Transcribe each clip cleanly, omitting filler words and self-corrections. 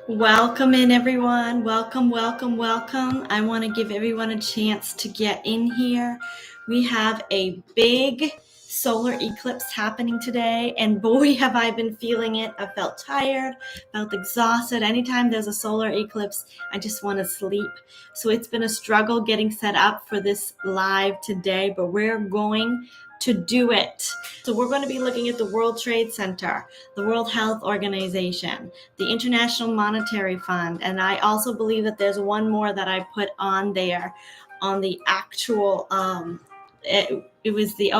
Welcome in, everyone. Welcome, welcome, welcome. I want to give everyone a chance to get in here. We have a big solar eclipse happening today, and boy, have I been feeling it. I felt tired, felt exhausted. Anytime there's a solar eclipse, I just want to sleep. So it's been a struggle getting set up for this live today, but we're going to do it. So we're going to be looking at the World Trade Center, the World Health Organization, the International Monetary Fund, and I also believe that there's one more that I put on there on the actual, it was the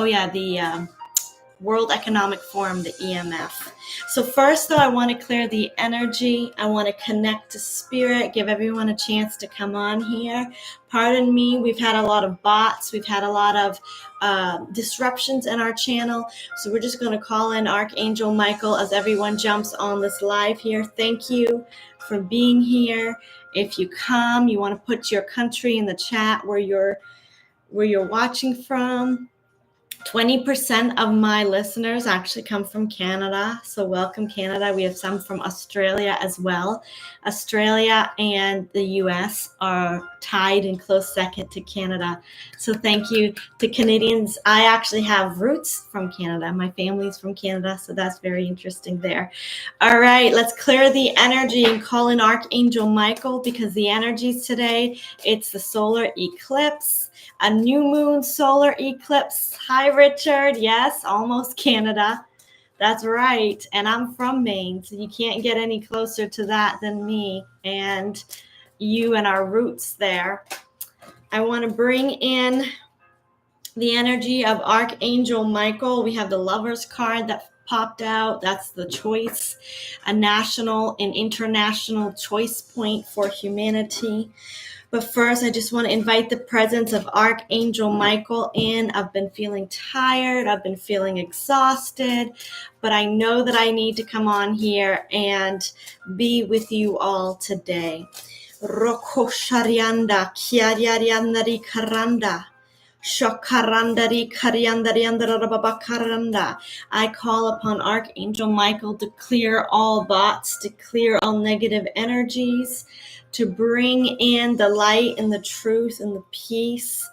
World Economic Forum, the EMF. So first, though, I want to clear the energy. I want to connect to spirit, give everyone a chance to come on here. Pardon me, we've had a lot of bots. We've had a lot of disruptions in our channel. So we're just going to call in Archangel Michael as everyone jumps on this live here. Thank you for being here. If you come, you want to put your country in the chat where you're watching from. 20% of my listeners actually come from Canada. So welcome, Canada. We have some from Australia as well. Australia and the US are tied in close second to Canada. So thank you to Canadians. I actually have roots from Canada. My family's from Canada, so that's very interesting there. All right, let's clear the energy and call in Archangel Michael because the energies today, it's the solar eclipse. A new moon solar eclipse. Hi, Richard. Yes, almost Canada. That's right. And I'm from Maine, so you can't get any closer to that than me and you and our roots there. I want to bring in the energy of Archangel Michael. We have the Lover's card that popped out. That's the choice, a national and international choice point for humanity. But first, I just want to invite the presence of Archangel Michael in. I've been feeling tired. I've been feeling exhausted. But I know that I need to come on here and be with you all today. Roko Sharianda, Kiariariandari Karanda. Shokarandari Kariandari Andarababakaranda. I call upon Archangel Michael to clear all bots, to clear all negative energies, to bring in the light and the truth and the peace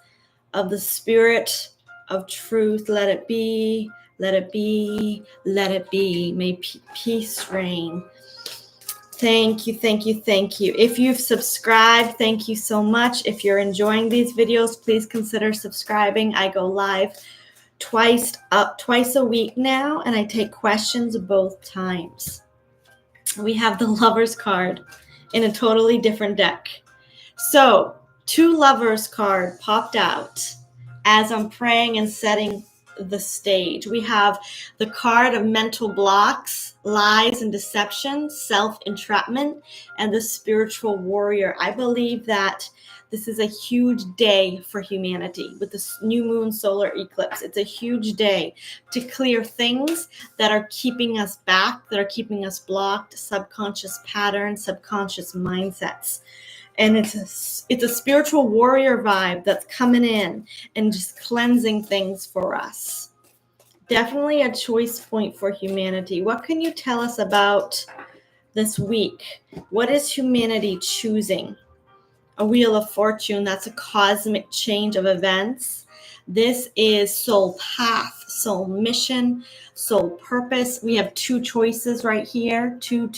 of the spirit of truth. Let it be, let it be, let it be. May peace reign. Thank you, thank you, thank you. If you've subscribed, thank you so much. If you're enjoying these videos, please consider subscribing. I go live twice a week now, and I take questions both times. We have the Lover's card in a totally different deck. So, two Lovers card popped out as I'm praying and setting the stage. We have the card of mental blocks, lies and deception, self-entrapment, and the spiritual warrior. I believe that this is a huge day for humanity with this new moon solar eclipse. It's a huge day to clear things that are keeping us back, that are keeping us blocked, subconscious patterns, subconscious mindsets. And it's a spiritual warrior vibe that's coming in and just cleansing things for us. Definitely a choice point for humanity. What can you tell us about this week? What is humanity choosing? A wheel of fortune, that's a cosmic change of events. This is soul path, soul mission, soul purpose. We have two choices right here. Two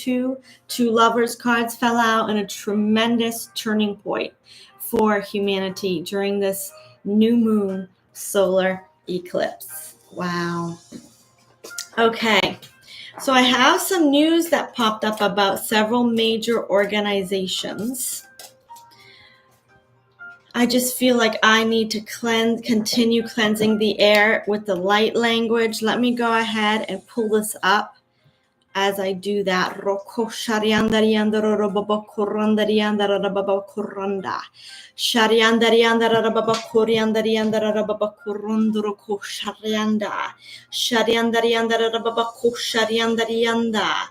Lovers cards fell out, and a tremendous turning point for humanity during this new moon solar eclipse. Wow. Okay. So I have some news that popped up about several major organizations. I just feel like I need to continue cleansing the air with the light language. Let me go ahead and pull this up as I do that. Roko shariandariandarababakurandariandarababakuranda. Shariandariandarababakurandariandarababakurunduroko sharianda. Shariandariandarababakushariandarianda.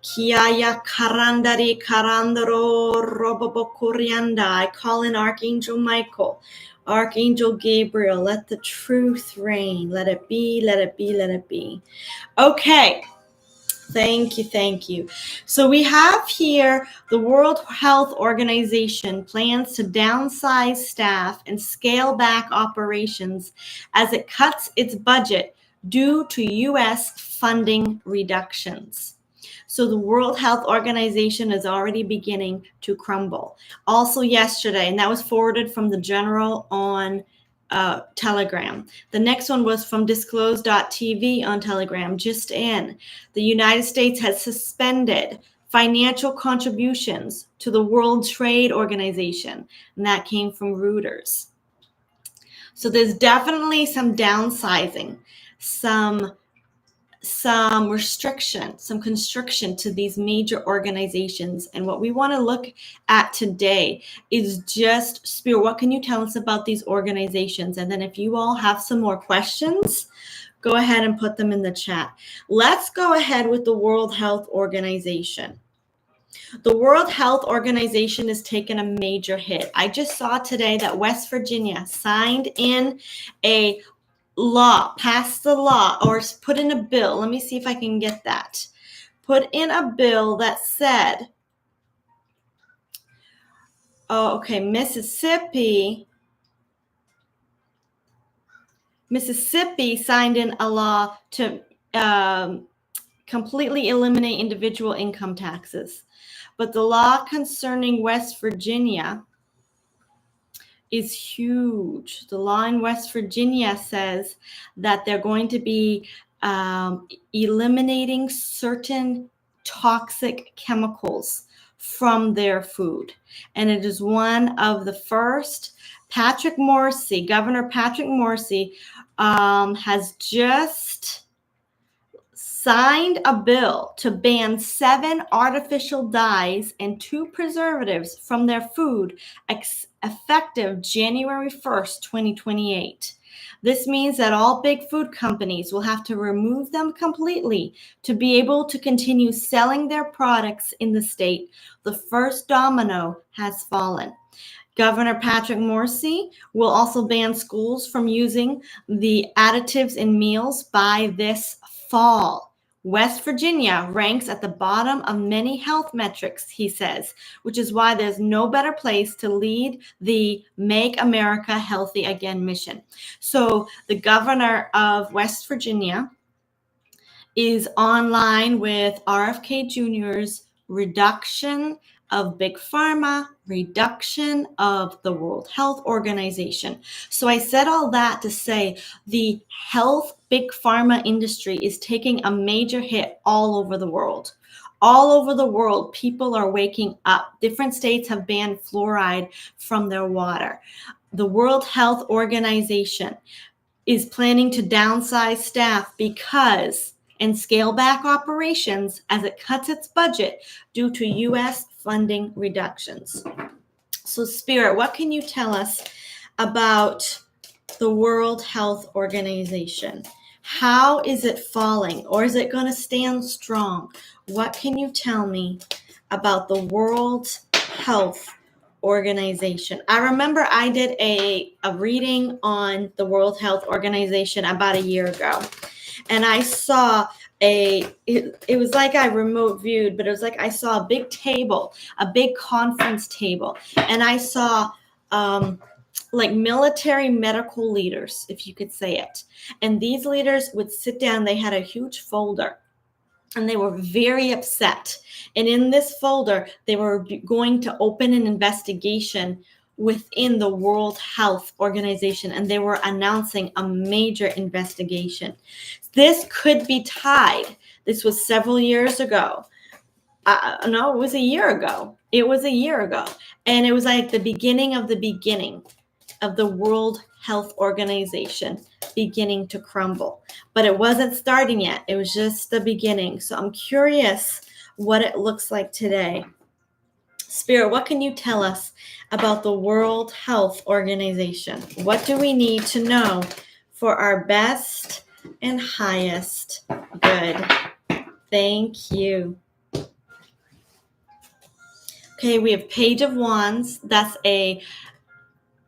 Kiaya karandari karandaro robobokorianda. I call in Archangel Michael, Archangel Gabriel. Let the truth reign. Let it be, let it be, let it be. Okay. Thank you, thank you. So we have here the World Health Organization plans to downsize staff and scale back operations as it cuts its budget due to U.S. funding reductions. So the World Health Organization is already beginning to crumble. Also yesterday, and that was forwarded from the General on Telegram. The next one was from disclose.tv on Telegram, just in. The United States has suspended financial contributions to the World Trade Organization, and that came from Reuters. So there's definitely some downsizing, some restriction, some constriction to these major organizations. And what we want to look at today is just, Spirit, what can you tell us about these organizations? And then if you all have some more questions, go ahead and put them in the chat. Let's go ahead with the World Health Organization. The World Health Organization has taken a major hit. I just saw today that West Virginia signed in a law, passed the law, or put in a bill. Let me see if I can get that. Put in a bill that said, Mississippi signed in a law to completely eliminate individual income taxes. But the law concerning West Virginia is huge. The law in West Virginia says that they're going to be eliminating certain toxic chemicals from their food. And it is one of the first. Governor Patrick Morrisey has just signed a bill to ban 7 artificial dyes and 2 preservatives from their food effective January 1st, 2028. This means that all big food companies will have to remove them completely to be able to continue selling their products in the state. The first domino has fallen. Governor Patrick Morrisey will also ban schools from using the additives in meals by this fall. West Virginia ranks at the bottom of many health metrics, he says, which is why there's no better place to lead the Make America Healthy Again mission. So the governor of West Virginia is online with RFK Jr.'s reduction of Big Pharma, reduction of the World Health Organization. So I said all that to say the health Big Pharma industry is taking a major hit all over the world. All over the world, people are waking up. Different states have banned fluoride from their water. The World Health Organization is planning to downsize staff and scale back operations as it cuts its budget due to U.S. funding reductions. So, Spirit, what can you tell us about the World Health Organization? How is it falling, or is it going to stand strong? What can you tell me about the World Health Organization? I remember I did a reading on the World Health Organization about a year ago. And I saw it was like I remote viewed, but it was like I saw a big table, a big conference table. And I saw like military medical leaders, if you could say it. And these leaders would sit down, they had a huge folder. And they were very upset. And in this folder, they were going to open an investigation within the World Health Organization, and they were announcing a major investigation. This could be tied. This was several years ago. No, it was a year ago. It was a year ago. And it was like the beginning of the World Health Organization beginning to crumble. But it wasn't starting yet. It was just the beginning. So I'm curious what it looks like today. Spirit, what can you tell us about the World Health Organization? What do we need to know for our best and highest good? Thank you. Okay, we have Page of Wands.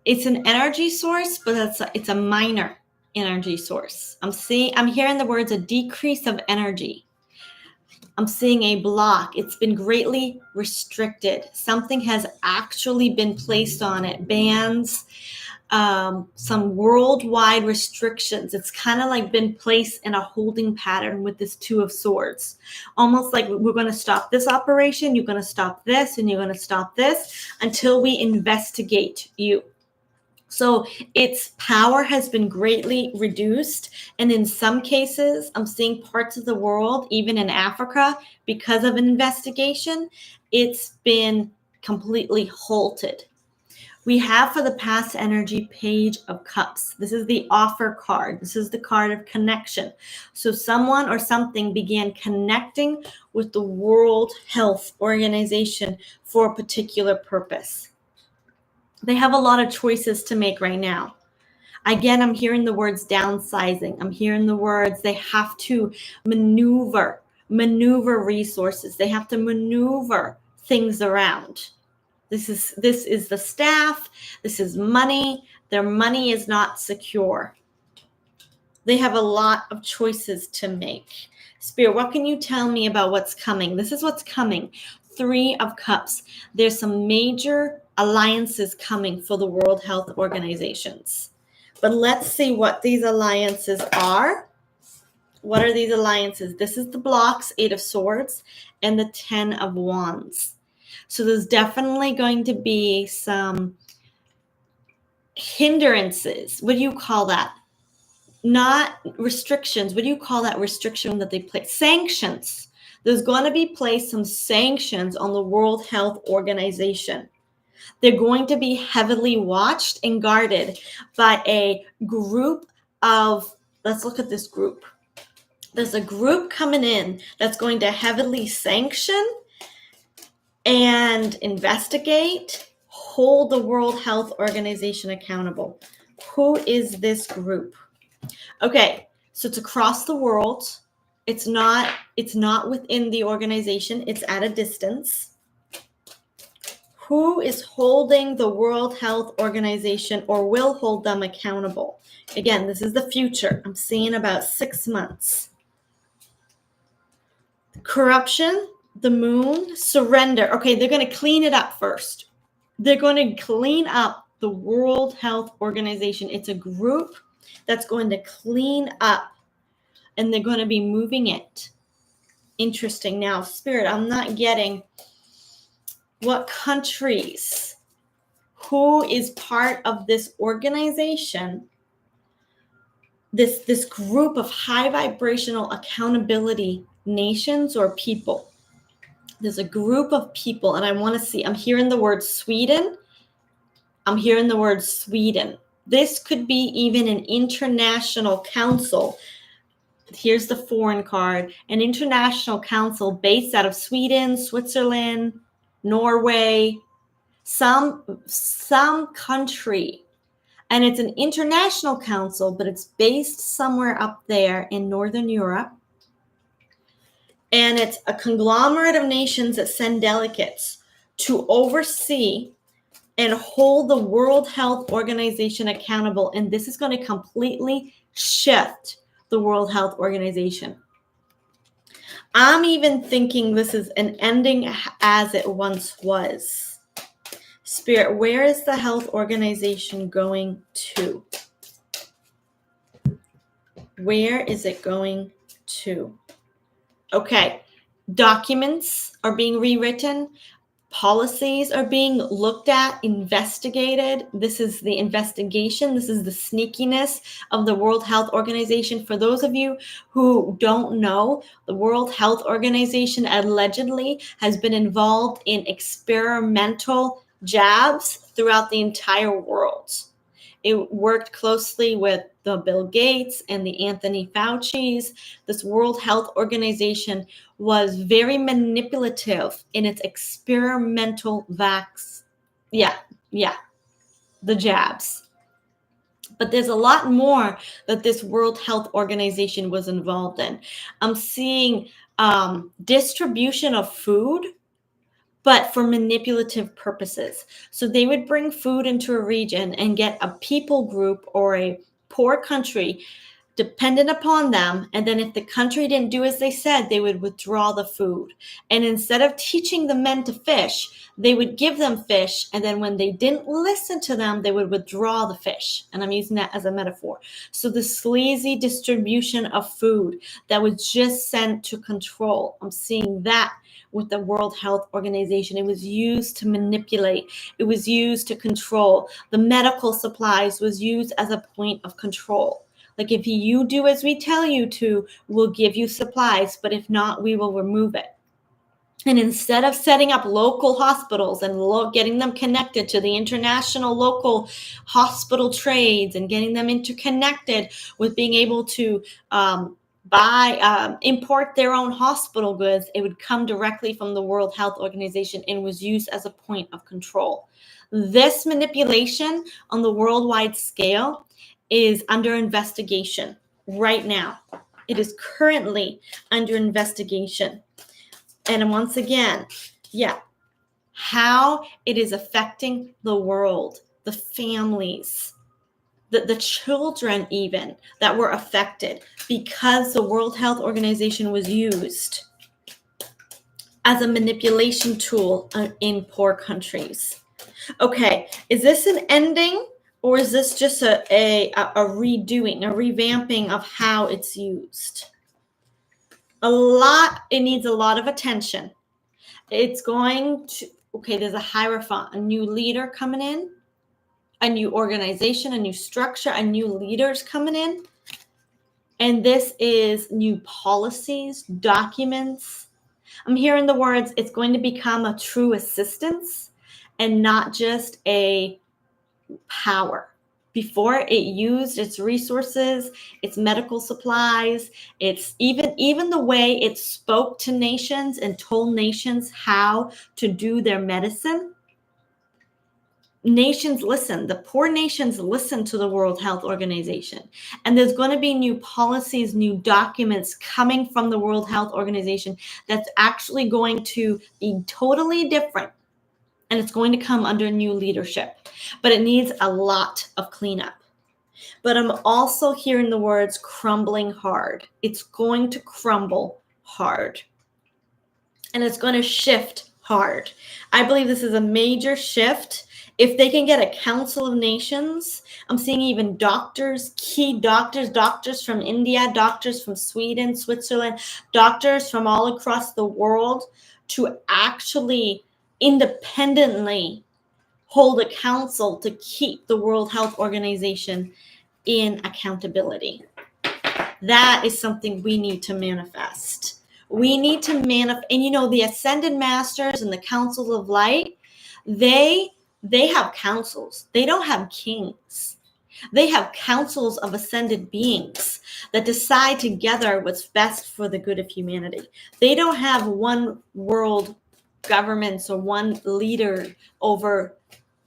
It's an energy source, but it's a minor energy source. I'm hearing the words a decrease of energy. I'm seeing a block. It's been greatly restricted. Something has actually been placed on it. Bans, some worldwide restrictions. It's kind of like been placed in a holding pattern with this Two of Swords. Almost like we're going to stop this operation, you're going to stop this, and you're going to stop this until we investigate you. So its power has been greatly reduced. And in some cases, I'm seeing parts of the world, even in Africa, because of an investigation, it's been completely halted. We have for the past energy Page of Cups. This is the offer card. This is the card of connection. So someone or something began connecting with the World Health Organization for a particular purpose. They have a lot of choices to make right now. Again, I'm hearing the words downsizing. I'm hearing the words they have to maneuver resources. They have to maneuver things around. This is the staff. This is money. Their money is not secure. They have a lot of choices to make. Spirit, what can you tell me about what's coming? This is what's coming. 3 of Cups. There's some major alliances coming for the World Health Organizations. But let's see what these alliances are. What are these alliances? This is the blocks, 8 of Swords, and the 10 of Wands. So there's definitely going to be some hindrances. What do you call that? Not restrictions. What do you call that restriction that they place? Sanctions. There's going to be placed some sanctions on the World Health Organization. They're going to be heavily watched and guarded by a group of, let's look at this group. There's a group coming in that's going to heavily sanction and investigate, hold the World Health Organization accountable. Who is this group? Okay, so it's across the world. It's not within the organization. It's at a distance. Who is holding the World Health Organization or will hold them accountable? Again, this is the future. I'm seeing about 6 months. Corruption, the moon, surrender. Okay, they're going to clean it up first. They're going to clean up the World Health Organization. It's a group that's going to clean up, and they're going to be moving it. Interesting. Now, Spirit, I'm not getting what countries, who is part of this organization, this group of high vibrational accountability nations or people. There's a group of people, and I want to see, I'm hearing the word Sweden. I'm hearing the word Sweden. This could be even an international council. Here's the foreign card. An international council based out of Sweden, Switzerland, Norway, some country. And it's an international council, but it's based somewhere up there in Northern Europe. And it's a conglomerate of nations that send delegates to oversee and hold the World Health Organization accountable. And this is going to completely shift the World Health Organization. I'm even thinking this is an ending as it once was. Spirit, where is the health organization going to? Where is it going to? Okay, documents are being rewritten. Policies are being looked at, investigated. This is the investigation. This is the sneakiness of the World Health Organization. For those of you who don't know, the World Health Organization allegedly has been involved in experimental jabs throughout the entire world. It worked closely with the Bill Gates and the Anthony Fauci's. This World Health Organization was very manipulative in its experimental the jabs. But there's a lot more that this World Health Organization was involved in. I'm seeing distribution of food, but for manipulative purposes. So they would bring food into a region and get a people group or a poor country dependent upon them. And then if the country didn't do as they said, they would withdraw the food. And instead of teaching the men to fish, they would give them fish. And then when they didn't listen to them, they would withdraw the fish. And I'm using that as a metaphor. So the sleazy distribution of food that was just sent to control. I'm seeing that with the World Health Organization. It was used to manipulate. It was used to control. The medical supplies was used as a point of control. Like, if you do as we tell you to, we'll give you supplies, but if not, we will remove it. And instead of setting up local hospitals and getting them connected to the international local hospital trades and getting them interconnected with being able to import their own hospital goods, it would come directly from the World Health Organization and was used as a point of control. This manipulation on the worldwide scale is under investigation right now. It is currently under investigation. And once again, how it is affecting the world, the families, the children even that were affected because the World Health Organization was used as a manipulation tool in poor countries. Okay, is this an ending, or is this just a redoing, a revamping of how it's used? It needs a lot of attention. It's going to, there's a hierophant, a new leader coming in, a new organization, a new structure, a new leaders coming in. And this is new policies, documents. I'm hearing the words, it's going to become a true assistance and not just a power. Before, it used its resources, its medical supplies, it's even the way it spoke to nations and told nations how to do their medicine. Nations listen. The poor nations listen to the World Health Organization. And there's going to be new policies, new documents coming from the World Health Organization that's actually going to be totally different. And it's going to come under new leadership. But it needs a lot of cleanup. But I'm also hearing the words crumbling hard. It's going to crumble hard. And it's going to shift hard. I believe this is a major shift. If they can get a Council of Nations, I'm seeing even doctors, key doctors from India, doctors from Sweden, Switzerland, doctors from all across the world to actually independently hold a council to keep the World Health Organization in accountability. That is something we need to manifest. We need to manifest, and the Ascended Masters and the Councils of Light, they have councils. They don't have kings. They have councils of ascended beings that decide together what's best for the good of humanity. They don't have one world governments or one leader over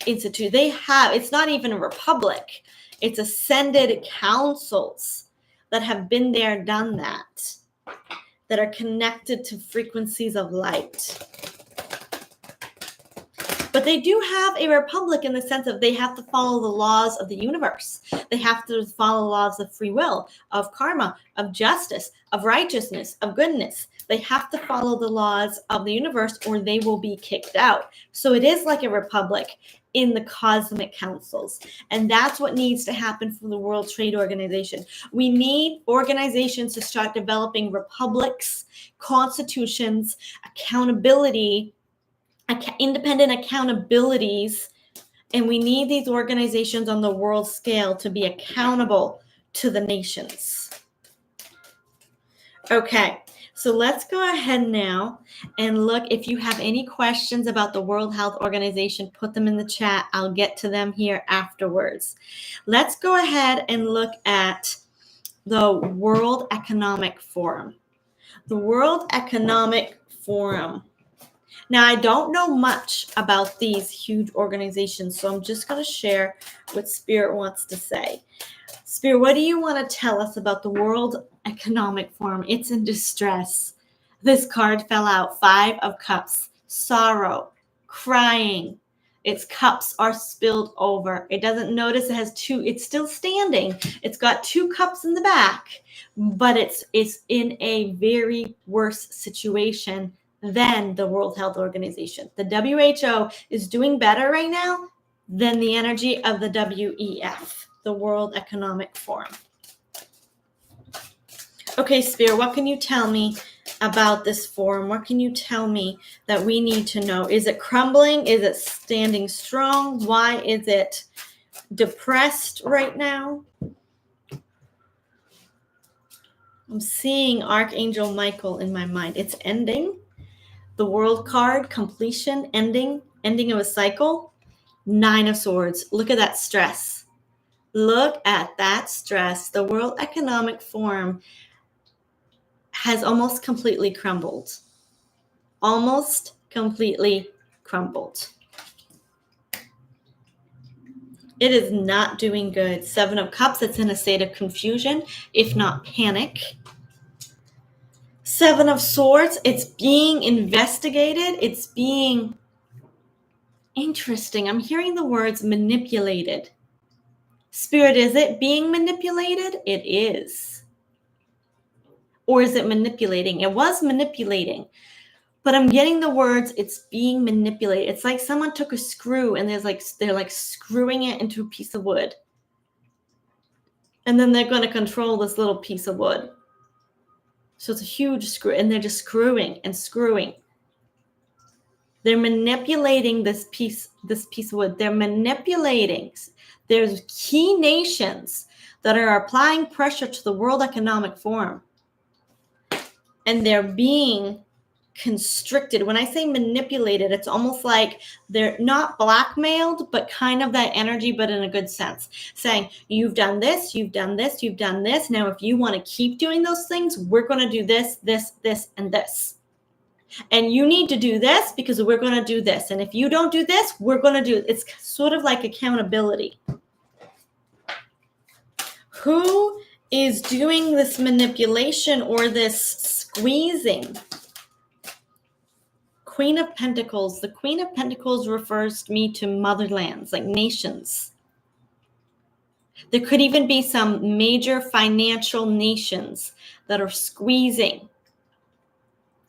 institute. It's not even a republic. It's ascended councils that have been there, done that are connected to frequencies of light. But they do have a republic in the sense of they have to follow the laws of the universe. They have to follow the laws of free will, of karma, of justice, of righteousness, of goodness. They have to follow the laws of the universe or they will be kicked out. So it is like a republic in the cosmic councils. And that's what needs to happen for the World Trade Organization. We need organizations to start developing republics, constitutions, accountability, independent accountabilities, and we need these organizations on the world scale to be accountable to the nations. Okay, so let's go ahead now and look. If you have any questions about the World Health Organization, put them in the chat. I'll get to them here afterwards. Let's go ahead and look at the World Economic Forum. The World Economic Forum. Now, I don't know much about these huge organizations, so I'm just going to share what Spirit wants to say. Spirit, what do you want to tell us about the World Economic Forum? It's in distress. This card fell out, 5 of Cups, sorrow, crying, Its cups are spilled over. It doesn't notice it has two. It's still standing. It's got two cups in the back, but it's in a very worse situation than the World Health Organization. The WHO is doing better right now than the energy of the WEF, the World Economic Forum. Okay, Spear, what can you tell me about this forum? What can you tell me that we need to know? Is it crumbling? Is it standing strong? Why is it depressed right now? I'm seeing Archangel Michael in my mind. It's ending. The World card, completion, ending of a cycle. 9 of Swords. Look at that stress. Look at that stress. The World Economic Forum has almost completely crumbled. Almost completely crumbled. It is not doing good. 7 of Cups, it's in a state of confusion, if not panic. 7 of Swords, it's being investigated. It's being interesting. I'm hearing the words manipulated. Spirit, is it being manipulated? It is. Or is it manipulating? It was manipulating. But I'm getting the words, it's being manipulated. It's like someone took a screw and they're like screwing it into a piece of wood. And then they're going to control this little piece of wood. So it's a huge screw, and they're just screwing and screwing. They're manipulating this piece of wood. They're manipulating. There's key nations that are applying pressure to the World Economic Forum. And they're being constricted. When I say manipulated, it's almost like they're not blackmailed, but kind of that energy, but in a good sense. Saying, you've done this, you've done this, you've done this. Now, if you want to keep doing those things, we're going to do this, this, this, and this. And you need to do this because we're going to do this. And if you don't do this, we're going to do it. It's sort of like accountability. Who is doing this manipulation or this squeezing? Queen of Pentacles. The Queen of Pentacles refers me to motherlands, like nations. There could even be some major financial nations that are squeezing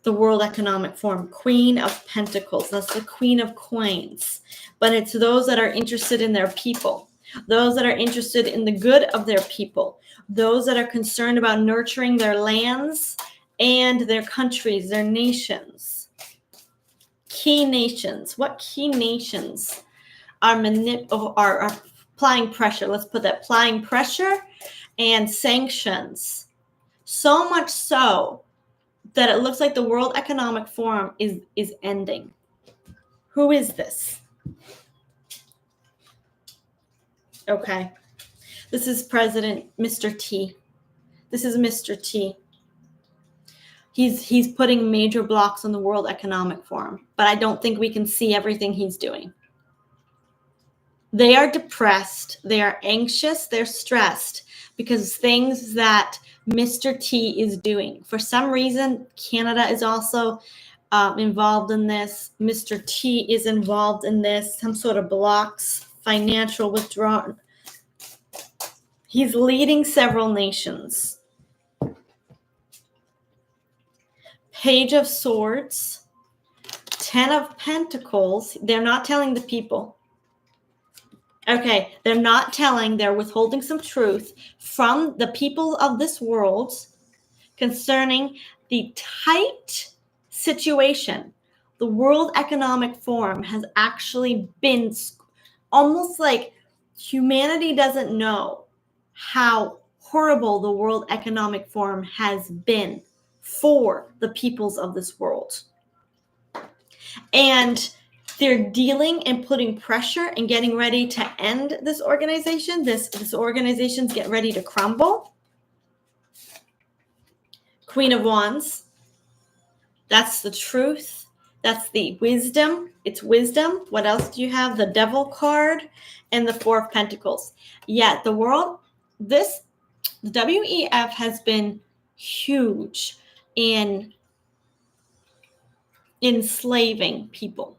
the World Economic Forum. Queen of Pentacles. That's the Queen of Coins. But it's those that are interested in their people. Those that are interested in the good of their people. Those that are concerned about nurturing their lands and their countries, their nations. Key nations. What key nations are applying pressure? Let's put that, applying pressure and sanctions. So much so that it looks like the World Economic Forum is ending. Who is this? Okay. This is President Mr. T. This is Mr. T. He's putting major blocks on the World Economic Forum, but I don't think we can see everything he's doing. They are depressed, they are anxious, they're stressed because things that Mr. T is doing. For some reason, Canada is also involved in this. Mr. T is involved in this, some sort of blocks, financial withdrawal. He's leading several nations. Page of Swords, 10 of Pentacles. They're not telling the people. Okay, they're not telling. They're withholding some truth from the people of this world concerning the tight situation. The World Economic Forum has actually been almost like humanity doesn't know how horrible the World Economic Forum has been for the peoples of this world. And they're dealing and putting pressure and getting ready to end this organization. This organization's getting ready to crumble. Queen of Wands. That's the truth. That's the wisdom. It's wisdom. What else do you have? The Devil card and the Four of Pentacles. Yeah, the world, the WEF has been huge in enslaving people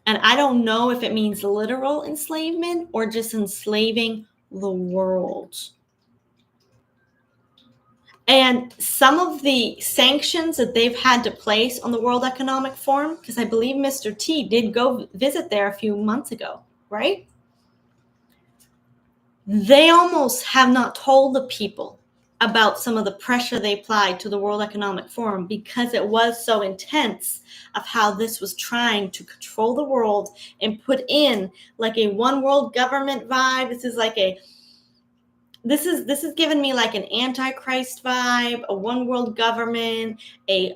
And I don't know if it means literal enslavement or just enslaving the world. And some of the sanctions that they've had to place on the World Economic Forum, because I believe Mr. T did go visit there a few months ago, right? They almost have not told the people about some of the pressure they applied to the World Economic Forum because it was so intense of how this was trying to control the world and put in like a one world government vibe. This is giving me like an antichrist vibe, a one world government, a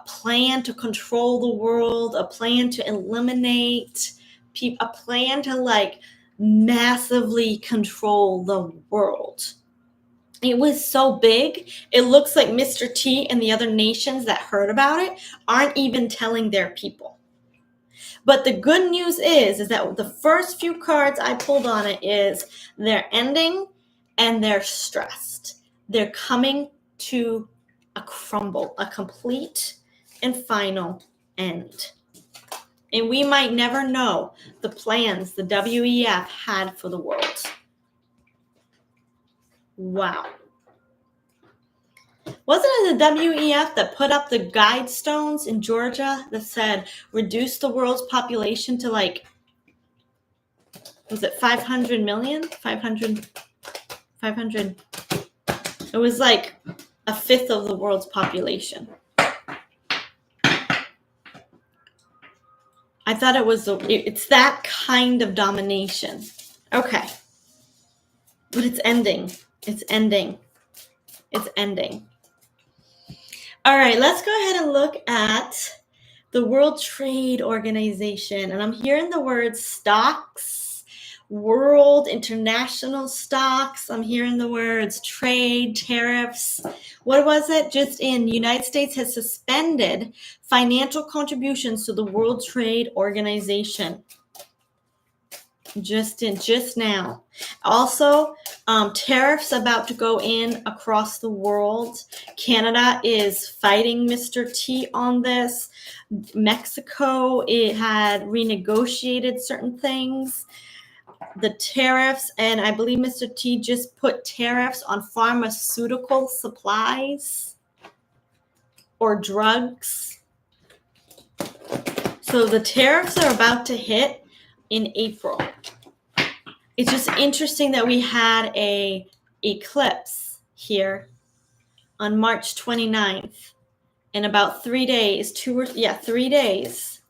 plan to control the world, a plan to eliminate people, a plan to like massively control the world. It was so big, it looks like Mr. T and the other nations that heard about it aren't even telling their people. But the good news is that the first few cards I pulled on it is they're ending and they're stressed. They're coming to a crumble, a complete and final end. And we might never know the plans the WEF had for the world. Wow. Wasn't it the WEF that put up the guide stones in Georgia that said reduce the world's population to like, was it 500 million? 500. It was like a fifth of the world's population. I thought it's that kind of domination. Okay. But it's ending. It's ending. It's ending. All right, let's go ahead and look at the World Trade Organization. And I'm hearing the word stocks, world, international stocks. I'm hearing the words trade, tariffs. What was it? Just in, the United States has suspended financial contributions to the World Trade Organization. Just now. Also, tariffs about to go in across the world. Canada is fighting Mr. T on this. Mexico, it had renegotiated certain things. The tariffs, and I believe Mr. T just put tariffs on pharmaceutical supplies or drugs. So the tariffs are about to hit in April. It's just interesting that we had a eclipse here on March 29th. In about 3 days, 3 days,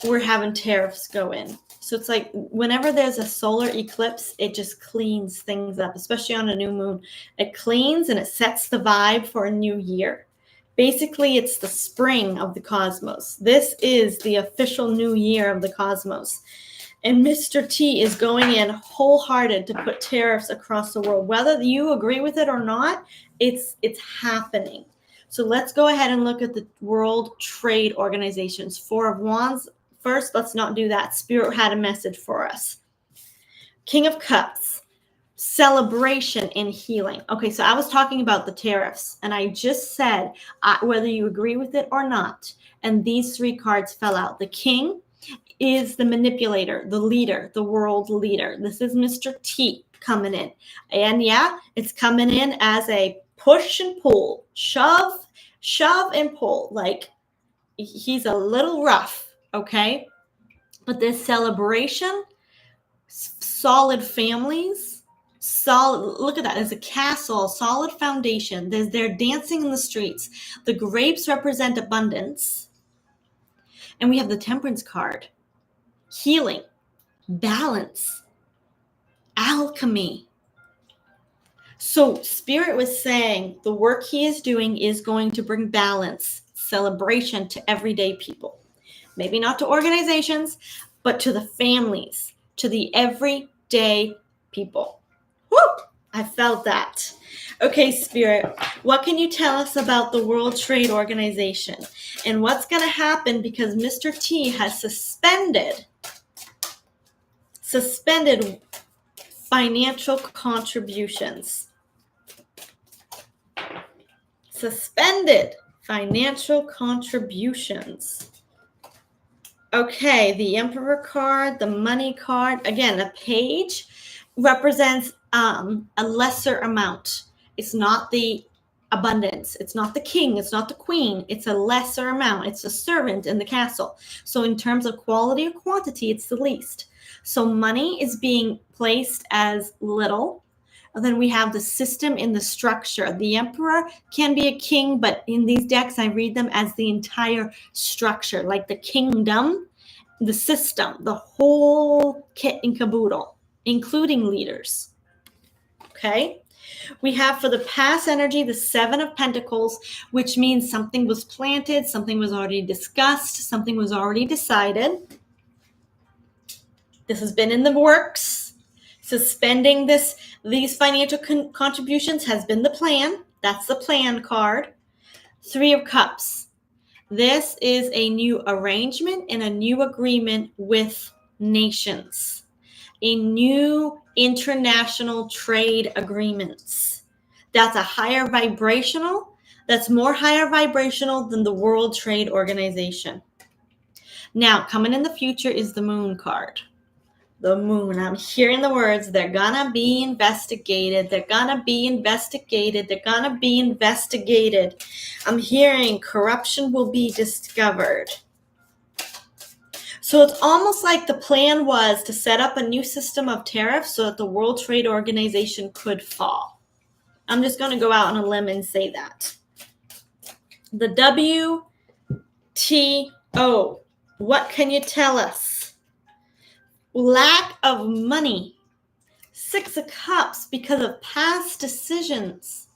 we're having tariffs go in. So it's like whenever there's a solar eclipse, it just cleans things up, especially on a new moon. It cleans and it sets the vibe for a new year. Basically, it's the spring of the cosmos. This is the official new year of the cosmos. And Mr. T is going in wholehearted to put tariffs across the world. Whether you agree with it or not, it's happening. So let's go ahead and look at the World Trade Organization's Four of Wands. First, let's not do that. Spirit had a message for us. King of Cups, celebration and healing. Okay, so I was talking about the tariffs, and I just said whether you agree with it or not. And these three cards fell out. The King is the manipulator, the leader, the world leader. This is Mr. T coming in. And yeah, it's coming in as a push and pull, shove and pull. Like he's a little rough, okay? But this celebration, solid families, look at that. There's a castle, solid foundation. They're dancing in the streets. The grapes represent abundance. And we have the Temperance card. Healing, balance, alchemy. So Spirit was saying the work he is doing is going to bring balance, celebration to everyday people. Maybe not to organizations, but to the families, to the everyday people. Woo! I felt that. Okay, Spirit, what can you tell us about the World Trade Organization and what's going to happen because Mr. T has suspended financial contributions. Suspended financial contributions. Okay, the Emperor card, the money card. Again, a page represents a lesser amount. It's not the abundance. It's not the king. It's not the queen. It's a lesser amount. It's a servant in the castle. So in terms of quality or quantity, it's the least. So money is being placed as little. And then we have the system in the structure. The emperor can be a king, but in these decks, I read them as the entire structure, like the kingdom, the system, the whole kit and caboodle, including leaders. Okay. We have for the past energy, the Seven of Pentacles, which means something was planted, something was already discussed, something was already decided. This has been in the works. Suspending these financial contributions has been the plan. That's the plan card. Three of Cups. This is a new arrangement and a new agreement with nations. A new international trade agreements. That's a higher vibrational. That's more higher vibrational than the World Trade Organization. Now, coming in the future is the Moon card. The moon. I'm hearing the words, they're gonna be investigated. They're gonna be investigated. They're gonna be investigated. I'm hearing corruption will be discovered. So it's almost like the plan was to set up a new system of tariffs so that the World Trade Organization could fall. I'm just going to go out on a limb and say that. The WTO. What can you tell us? Lack of money. Six of Cups because of past decisions.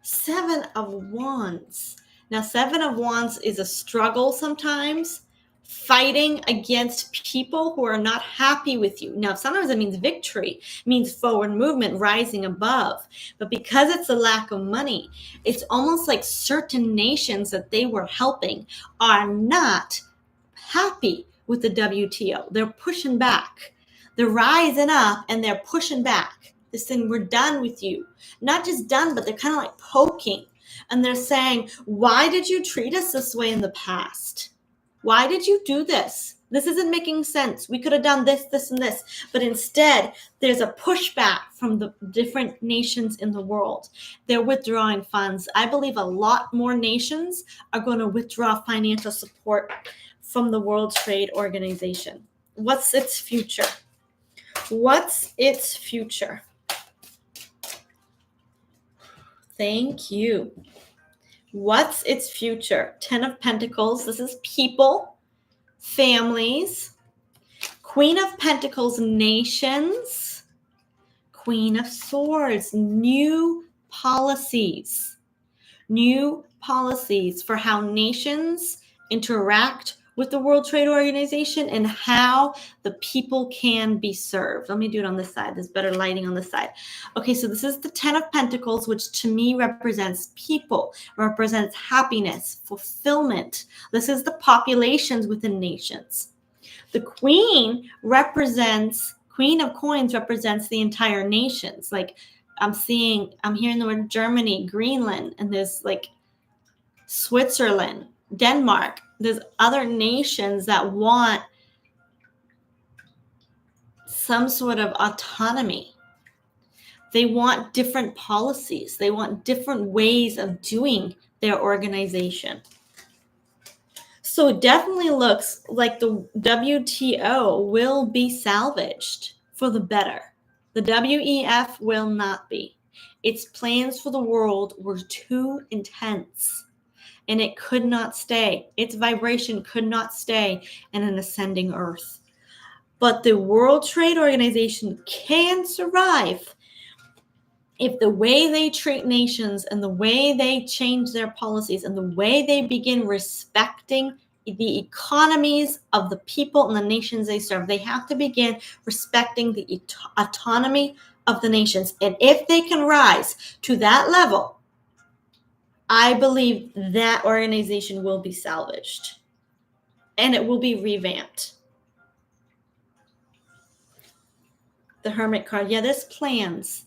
Seven of Wands. Now, Seven of Wands is a struggle sometimes, fighting against people who are not happy with you. Now, sometimes it means victory, it means forward movement, rising above. But because it's a lack of money, it's almost like certain nations that they were helping are not happy with the WTO. They're pushing back. They're rising up and they're pushing back. They're saying, we're done with you. Not just done, but they're kind of like poking. And they're saying, why did you treat us this way in the past? Why did you do this? This isn't making sense. We could have done this, this, and this. But instead, there's a pushback from the different nations in the world. They're withdrawing funds. I believe a lot more nations are going to withdraw financial support from the World Trade Organization. What's its future? What's its future? Thank you. What's its future? 10 of Pentacles. This is people, families. Queen of Pentacles, nations. Queen of Swords, new policies. New policies for how nations interact with the World Trade Organization and how the people can be served. Let me do it on this side. There's better lighting on this side. Okay, so this is the 10 of Pentacles, which to me represents people, represents happiness, fulfillment. This is the populations within nations. The Queen of Coins represents the entire nations. Like I'm hearing the word Germany, Greenland, and there's like Switzerland, Denmark. There's other nations that want some sort of autonomy. They want different policies. They want different ways of doing their organization. So it definitely looks like the WTO will be salvaged for the better. The WEF will not be. Its plans for the world were too intense. And it could not stay. Its vibration could not stay in an ascending earth. But the World Trade Organization can survive if the way they treat nations and the way they change their policies and the way they begin respecting the economies of the people and the nations they serve, they have to begin respecting the autonomy of the nations. And if they can rise to that level, I believe that organization will be salvaged and it will be revamped. The Hermit card. Yeah, there's plans.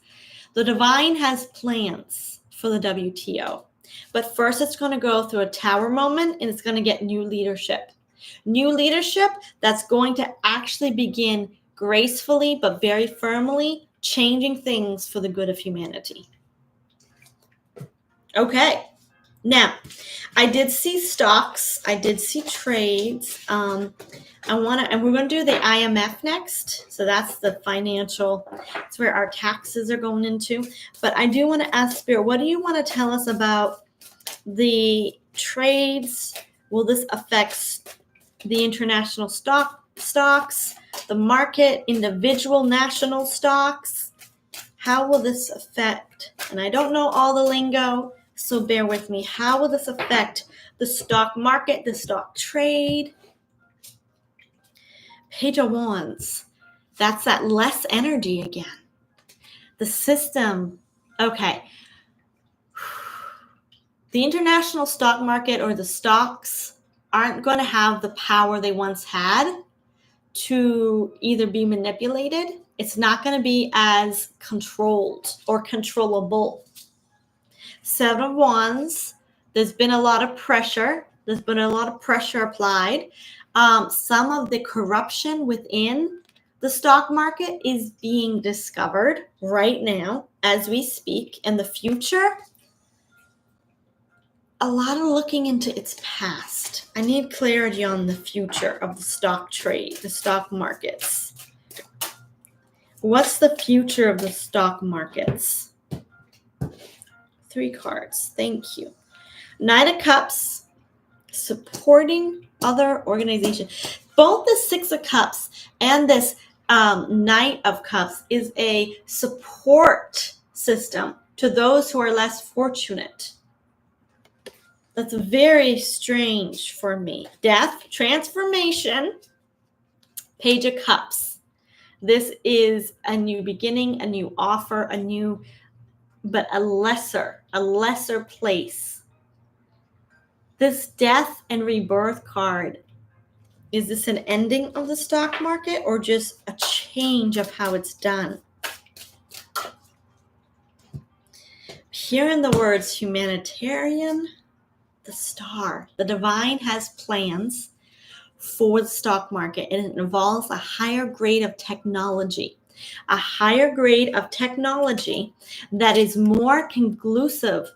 The divine has plans for the WTO. But first, it's going to go through a tower moment, and it's going to get new leadership. New leadership that's going to actually begin gracefully but very firmly changing things for the good of humanity. Okay. Now, I did see stocks. I did see trades. And we're going to do the IMF next. So that's the financial, it's where our taxes are going into. But I do want to ask Spirit, what do you want to tell us about the trades? Will this affect the international stocks, the market, individual national stocks? How will this affect, and I don't know all the lingo, so bear with me. How will this affect the stock market, the stock trade? Page of Wands. That's that less energy again. The system. Okay. The international stock market or the stocks aren't going to have the power they once had to either be manipulated. It's not going to be as controlled or controllable. Seven of Wands, there's been a lot of pressure. There's been a lot of pressure applied. Some of the corruption within the stock market is being discovered right now as we speak. In the future, a lot of looking into its past. I need clarity on the future of the stock trade, the stock markets. What's the future of the stock markets? 3 cards. Thank you. Knight of Cups, supporting other organizations. Both the 6 of Cups and this Knight of Cups is a support system to those who are less fortunate. That's very strange for me. Death, transformation, Page of Cups. This is a new beginning, a new offer, but a lesser place. This death and rebirth card, is this an ending of the stock market or just a change of how it's done? Hearing the words humanitarian, the star, the divine has plans for the stock market, and it involves a higher grade of technology. A higher grade of technology that is more conducive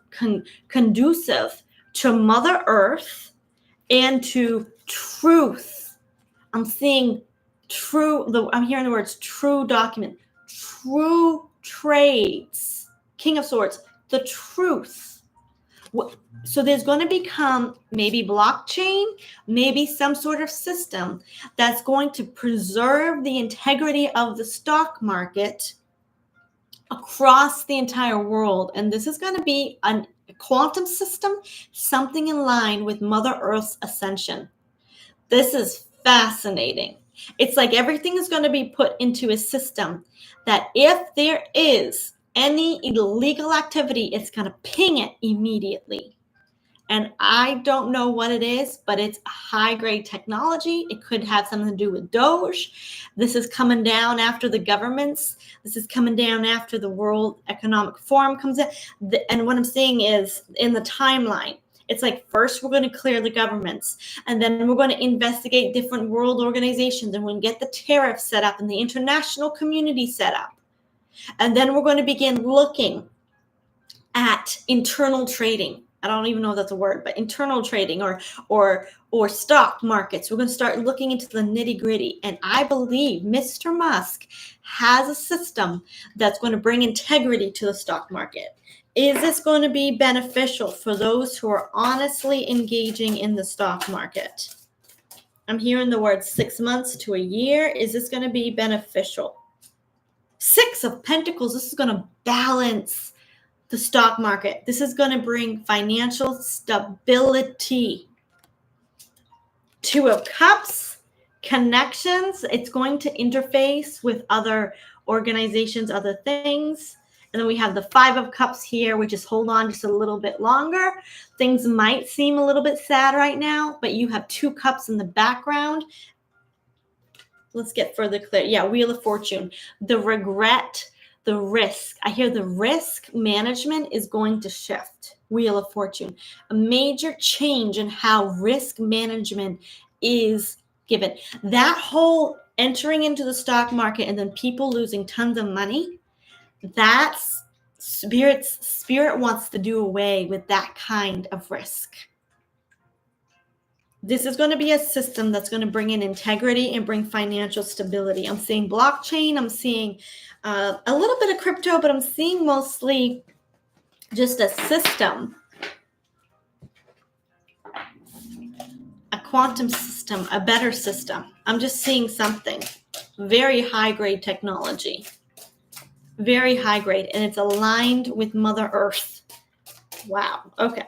to Mother Earth and to truth. I'm seeing I'm hearing the words true document, true trades, King of Swords, the truth. So there's going to become maybe blockchain, maybe some sort of system that's going to preserve the integrity of the stock market across the entire world. And this is going to be a quantum system, something in line with Mother Earth's ascension. This is fascinating. It's like everything is going to be put into a system that if there is any illegal activity, it's going to ping it immediately. And I don't know what it is, but it's a high-grade technology. It could have something to do with Doge. This is coming down after the governments. This is coming down after the World Economic Forum comes in. And what I'm seeing is in the timeline, it's like first we're going to clear the governments, and then we're going to investigate different world organizations, and we're going to get the tariffs set up and the international community set up. And then we're going to begin looking at internal trading. I don't even know if that's a word, but internal trading or stock markets. We're going to start looking into the nitty-gritty. And I believe Mr. Musk has a system that's going to bring integrity to the stock market. Is this going to be beneficial for those who are honestly engaging in the stock market? I'm hearing the word 6 months to a year. Is this going to be beneficial? 6 of Pentacles. This is going to balance the stock market. This is going to bring financial stability. 2 of Cups, connections. It's going to interface with other organizations, other things. And then we have the 5 of Cups here, which is hold on just a little bit longer. Things might seem a little bit sad right now, but you have 2 cups in the background. Let's get further clear. Yeah, Wheel of Fortune. The regret, the risk. I hear the risk management is going to shift. Wheel of Fortune. A major change in how risk management is given. That whole entering into the stock market and then people losing tons of money, that's spirit wants to do away with that kind of risk. This is going to be a system that's going to bring in integrity and bring financial stability. I'm seeing blockchain. I'm seeing a little bit of crypto, but I'm seeing mostly just a system, a quantum system, a better system. I'm just seeing something very high grade technology, very high grade, and it's aligned with Mother Earth. Wow. Okay.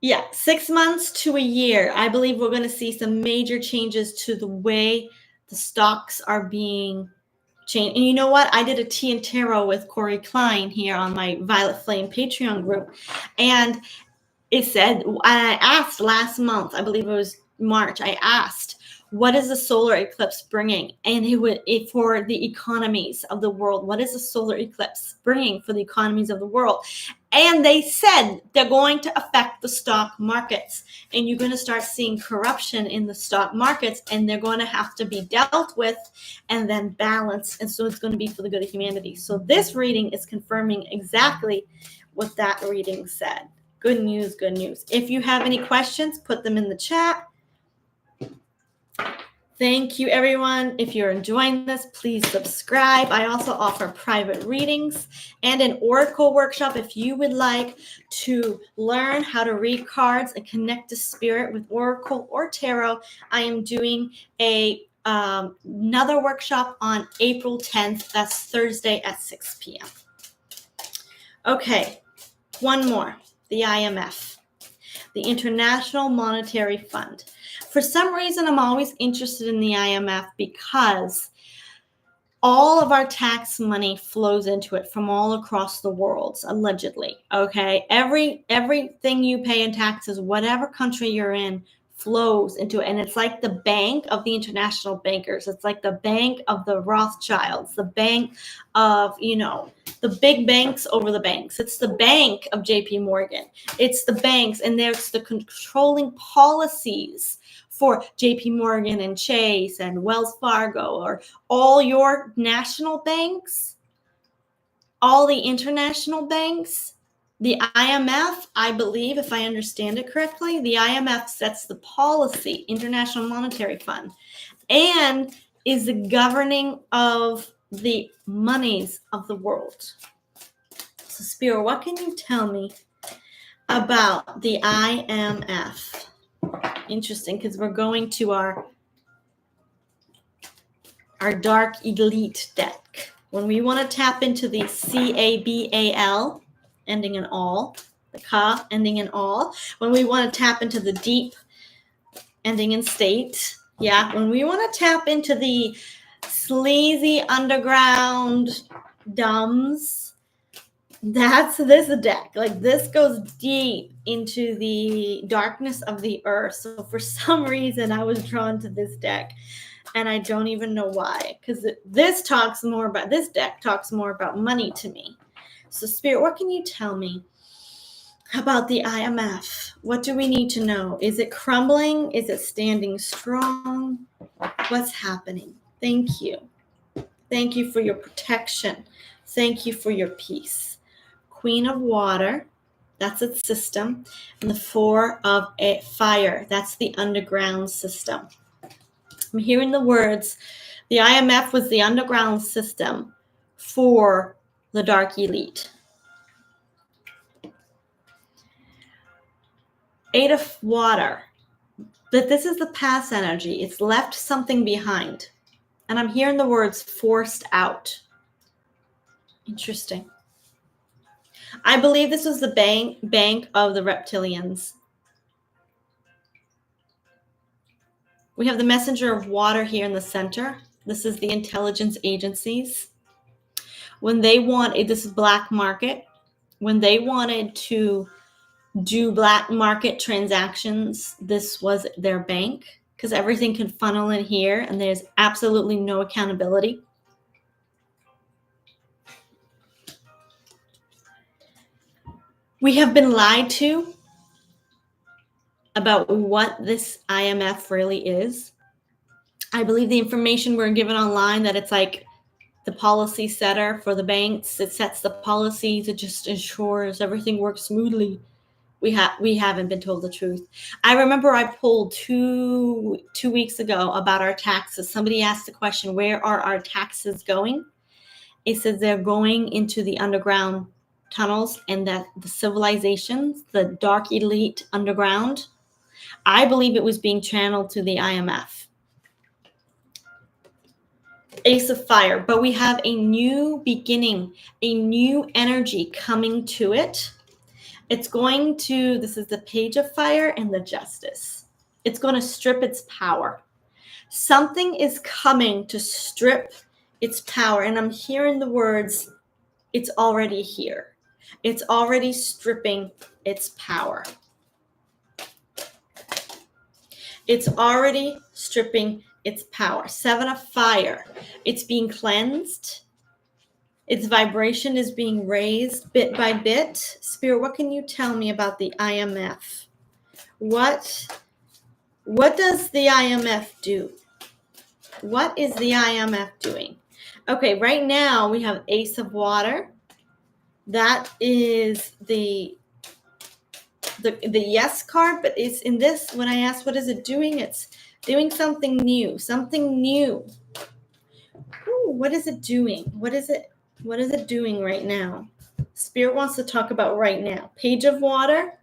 Yeah, 6 months to a year. I believe we're going to see some major changes to the way the stocks are being changed. And you know what? I did a tea and tarot with Corey Klein here on my Violet Flame Patreon group. And it said, I asked last month, I believe it was March, I asked, what is the solar eclipse bringing? And for the economies of the world, what is the solar eclipse bringing for the economies of the world? And they said they're going to affect the stock markets. And you're going to start seeing corruption in the stock markets. And they're going to have to be dealt with and then balanced. And so it's going to be for the good of humanity. So this reading is confirming exactly what that reading said. Good news, good news. If you have any questions, put them in the chat. Thank you, everyone. If you're enjoying this, please subscribe. I also offer private readings and an oracle workshop. If you would like to learn how to read cards and connect to spirit with oracle or tarot, I am doing another workshop on April 10th. That's Thursday at 6 p.m. Okay, one more. The IMF, the International Monetary Fund. For some reason, I'm always interested in the IMF because all of our tax money flows into it from all across the world, allegedly. Okay, everything you pay in taxes, whatever country you're in, flows into it. And it's like the bank of the international bankers. It's like the bank of the Rothschilds, the bank of, the big banks over the banks. It's the bank of JP Morgan. It's the banks, and there's the controlling policies for JP Morgan and Chase and Wells Fargo, or all your national banks, all the international banks. The IMF, I believe, if I understand it correctly, the IMF sets the policy, International Monetary Fund, and is the governing of the monies of the world. So, Spirit, what can you tell me about the IMF? Interesting, because we're going to our Dark Elite deck. When we want to tap into the CABAL, ending in all, the Ka ending in all. When we want to tap into the Deep, ending in state. Yeah, when we want to tap into the sleazy underground dumbs, that's this deck. Like, this goes deep into the darkness of the earth. So for some reason, I was drawn to this deck, and I don't even know why, because this deck talks more about money to me. So, Spirit, what can you tell me about the IMF? What do we need to know? Is it crumbling? Is it standing strong? What's happening? Thank you. Thank you for your protection. Thank you for your peace. Queen of Water, that's its system. And the Four of Fire, that's the underground system. I'm hearing the words, the IMF was the underground system for the Dark Elite. Eight of Water, that this is the past energy. It's left something behind. And I'm hearing the words forced out. Interesting. I believe this was the bank of the reptilians. We have the messenger of water here in the center. This is the intelligence agencies. When they wanted, this is black market. When they wanted to do black market transactions, this was their bank, because everything can funnel in here and there's absolutely no accountability. We have been lied to about what this IMF really is. I believe the information we're given online that it's like the policy setter for the banks. It sets the policies. It just ensures everything works smoothly. We haven't been told the truth. I remember I pulled two weeks ago about our taxes. Somebody asked the question, where are our taxes going? It says they're going into the underground tunnels, and that the civilizations, the dark elite underground, I believe it was being channeled to the IMF. Ace of Fire, but we have a new beginning, a new energy coming to it. It's going to, this is the Page of Fire and the Justice. It's going to strip its power. Something is coming to strip its power, and I'm hearing the words, it's already here. It's already stripping its power. It's already stripping its power. Seven of Fire. It's being cleansed. Its vibration is being raised bit by bit. Spirit, what can you tell me about the IMF? What does the IMF do? What is the IMF doing? Okay, right now we have Ace of Water. That is the yes card, but it's in this, when I ask what is it doing, it's doing something new, something new. Ooh, what is it doing? What is it doing right now? Spirit wants to talk about right now. Page of Water,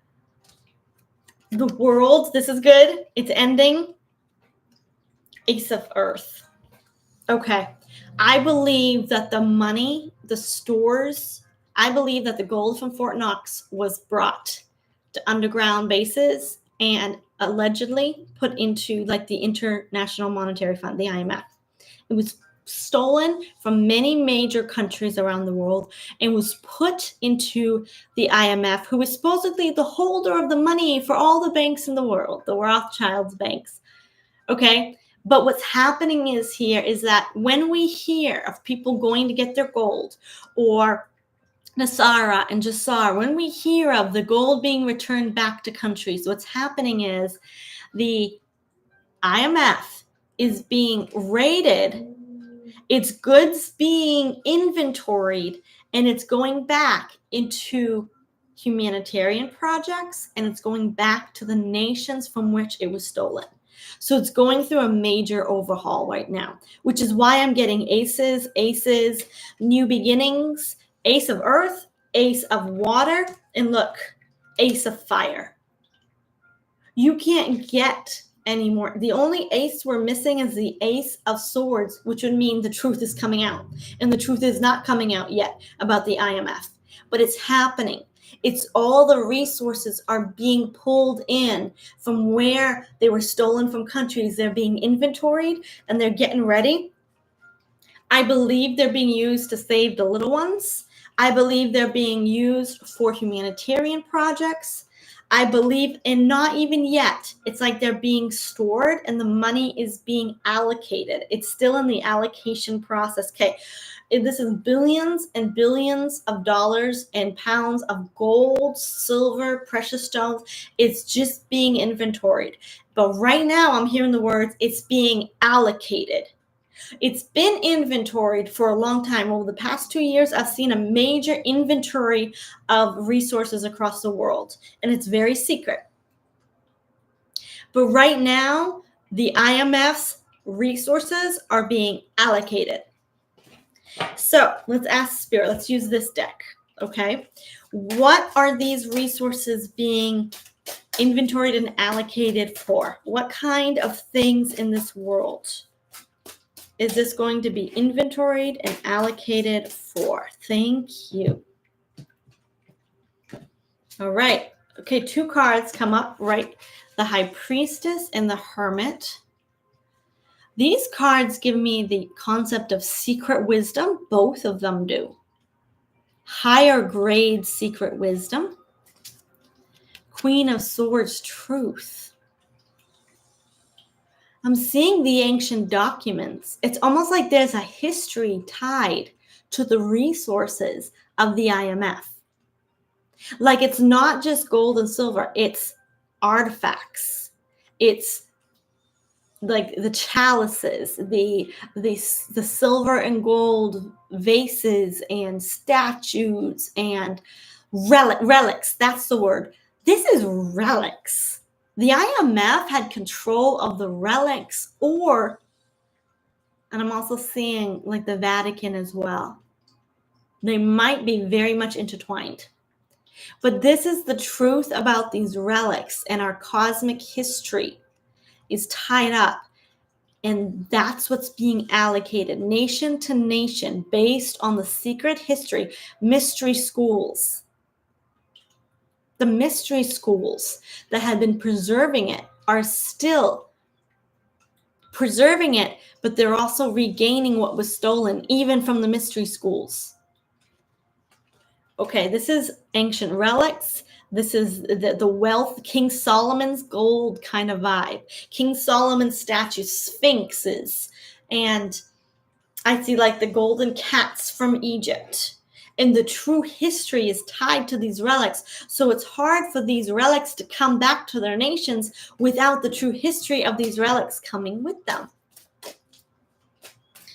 the world, this is good. It's ending. Ace of Earth. Okay. I believe that the money, the stores, I believe that the gold from Fort Knox was brought to underground bases and allegedly put into like the International Monetary Fund, the IMF. It was stolen from many major countries around the world and was put into the IMF, who was supposedly the holder of the money for all the banks in the world, the Rothschilds banks. Okay. But what's happening is that when we hear of people going to get their gold, or Nasara and Jassar, when we hear of the gold being returned back to countries, what's happening is the IMF is being raided, its goods being inventoried, and it's going back into humanitarian projects, and it's going back to the nations from which it was stolen. So it's going through a major overhaul right now, which is why I'm getting aces, new beginnings, Ace of Earth, Ace of Water, and look, Ace of Fire. You can't get any more. The only ace we're missing is the Ace of Swords, which would mean the truth is coming out. And the truth is not coming out yet about the IMF, but it's happening. It's all the resources are being pulled in from where they were stolen from countries. They're being inventoried and they're getting ready. I believe they're being used to save the little ones. I believe they're being used for humanitarian projects. I believe, and not even yet, it's like they're being stored and the money is being allocated. It's still in the allocation process. Okay. This is billions and billions of dollars and pounds of gold, silver, precious stones. It's just being inventoried. But right now I'm hearing the words, it's being allocated. It's been inventoried for a long time. Over the past 2 years, I've seen a major inventory of resources across the world, and it's very secret. But right now, the IMF's resources are being allocated. So let's ask Spirit. Let's use this deck. Okay. What are these resources being inventoried and allocated for? What kind of things in this world is this going to be inventoried and allocated for? Thank you. All right. Okay, 2 cards come up, right? The High Priestess and the Hermit. These cards give me the concept of secret wisdom. Both of them do. Higher grade secret wisdom. Queen of Swords, truth. I'm seeing the ancient documents. It's almost like there's a history tied to the resources of the IMF. Like, it's not just gold and silver, it's artifacts. It's like the chalices, the silver and gold vases and statues and relics. That's the word. This is relics. The IMF had control of the relics, and I'm also seeing like the Vatican as well. They might be very much intertwined. But this is the truth about these relics, and our cosmic history is tied up. And that's what's being allocated nation to nation based on the secret history, mystery schools. The mystery schools that have been preserving it are still preserving it, but they're also regaining what was stolen, even from the mystery schools. Okay, this is ancient relics. This is the wealth, King Solomon's gold kind of vibe. King Solomon's statues, sphinxes, and I see like the golden cats from Egypt. And the true history is tied to these relics. So it's hard for these relics to come back to their nations without the true history of these relics coming with them.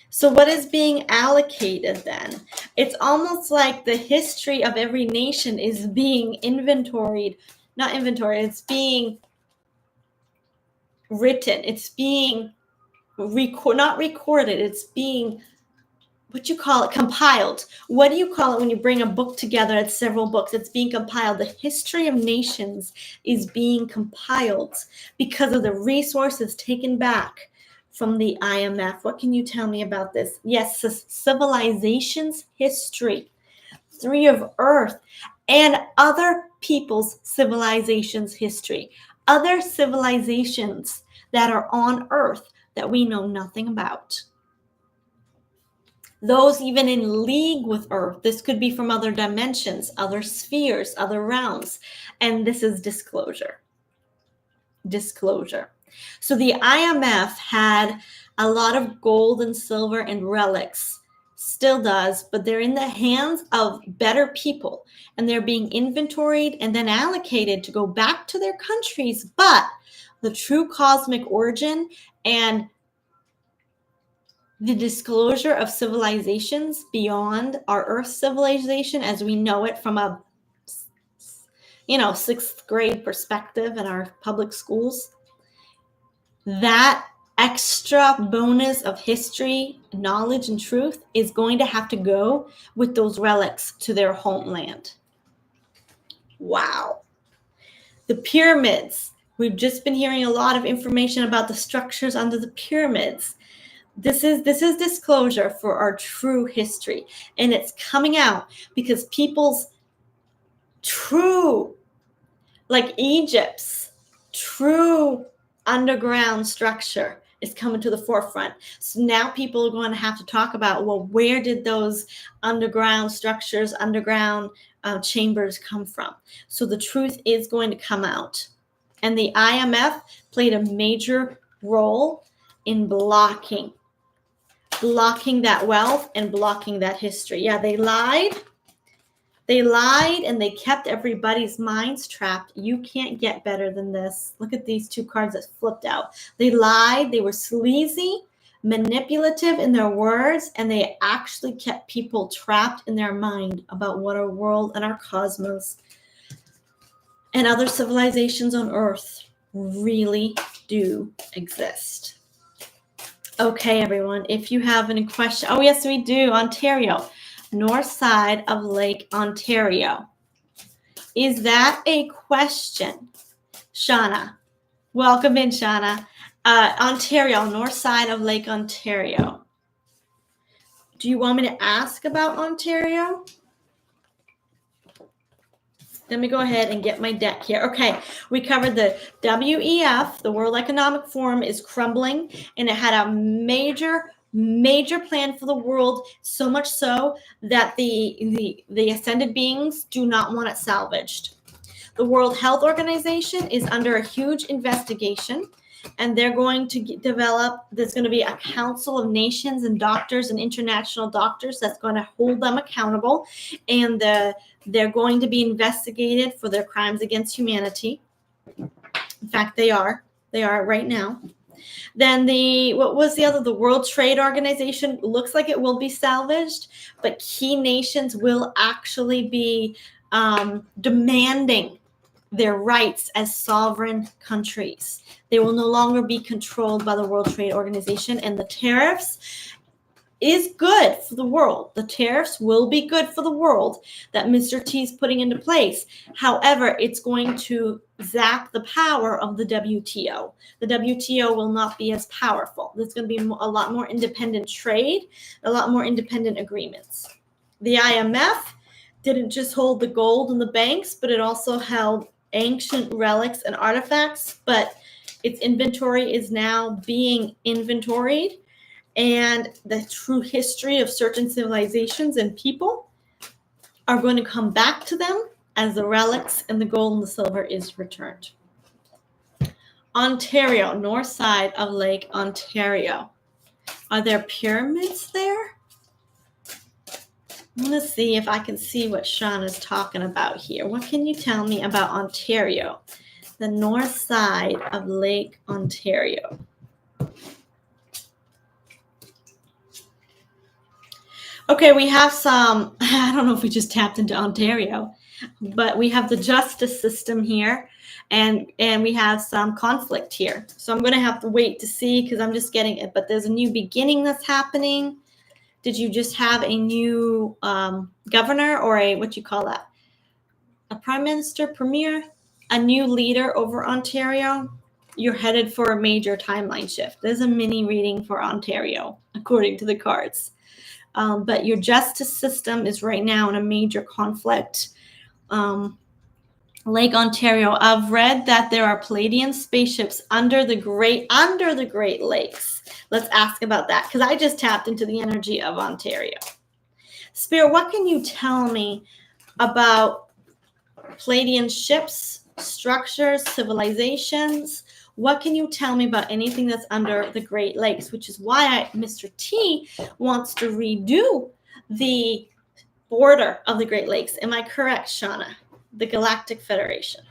So what is being allocated then? It's almost like the history of every nation is being inventoried. Not inventoried, it's being written. It's being not recorded, it's being, what you call it, compiled. What do you call it when you bring a book together? It's several books. It's being compiled. The history of nations is being compiled because of the resources taken back from the IMF. What can you tell me about this? Yes, civilization's history, 3 of Earth, and other people's civilizations' history, other civilizations that are on Earth that we know nothing about. Those even in league with Earth. This could be from other dimensions, other spheres, other realms. And this is disclosure. Disclosure. So the IMF had a lot of gold and silver and relics, still does, but they're in the hands of better people, and they're being inventoried and then allocated to go back to their countries. But the true cosmic origin and the disclosure of civilizations beyond our Earth civilization as we know it from a 6th grade perspective in our public schools, that extra bonus of history, knowledge, and truth is going to have to go with those relics to their homeland. Wow. The pyramids. We've just been hearing a lot of information about the structures under the pyramids. This is disclosure for our true history, and it's coming out because people's true, like Egypt's true underground structure is coming to the forefront. So now people are going to have to talk about, well, where did those underground structures, underground chambers come from? So the truth is going to come out. And the IMF played a major role in blocking that wealth and blocking that history. Yeah, they lied. They lied and they kept everybody's minds trapped. You can't get better than this. Look at these 2 cards that flipped out. They lied. They were sleazy, manipulative in their words, and they actually kept people trapped in their mind about what our world and our cosmos and other civilizations on Earth really do exist. Okay, everyone, if you have any questions. Oh, yes, we do. Ontario. North side of Lake Ontario. Is that a question? Shauna. Welcome in, Shauna. Ontario, north side of Lake Ontario. Do you want me to ask about Ontario? Let me go ahead and get my deck here. Okay, we covered the WEF, the World Economic Forum, is crumbling, and it had a major plan for the world, so much so that the ascended beings do not want it salvaged. The World Health Organization is under a huge investigation and they're going to develop, there's going to be a council of nations and doctors and international doctors that's going to hold them accountable, and they're going to be investigated for their crimes against humanity. In fact, they are right now. Then the World Trade Organization looks like it will be salvaged, but key nations will actually be demanding their rights as sovereign countries. They will no longer be controlled by the World Trade Organization, and the tariffs is good for the world. The tariffs will be good for the world that Mr. T is putting into place. However, it's going to zap the power of the WTO. The WTO will not be as powerful. There's going to be a lot more independent trade, a lot more independent agreements. The IMF didn't just hold the gold in the banks, but it also held ancient relics and artifacts, but its inventory is now being inventoried. And the true history of certain civilizations and people are going to come back to them as the relics and the gold and the silver is returned. Ontario, north side of Lake Ontario. Are there pyramids there? I'm going to see if I can see what Sean is talking about here. What can you tell me about Ontario, the north side of Lake Ontario? Okay, we have some, I don't know if we just tapped into Ontario, but we have the justice system here, and we have some conflict here. So I'm going to have to wait to see, because I'm just getting it. But there's a new beginning that's happening. Did you just have a new governor, or a, what you call that? A prime minister, premier, a new leader over Ontario? You're headed for a major timeline shift. There's a mini reading for Ontario, according to the cards. But your justice system is right now in a major conflict. Lake Ontario, I've read that there are Palladian spaceships under the Great Lakes. Let's ask about that, because I just tapped into the energy of Ontario. Spirit, what can you tell me about Palladian ships, structures, civilizations? What can you tell me about anything that's under the Great Lakes? Which is why Mr. T wants to redo the border of the Great Lakes. Am I correct, Shauna? The Galactic Federation.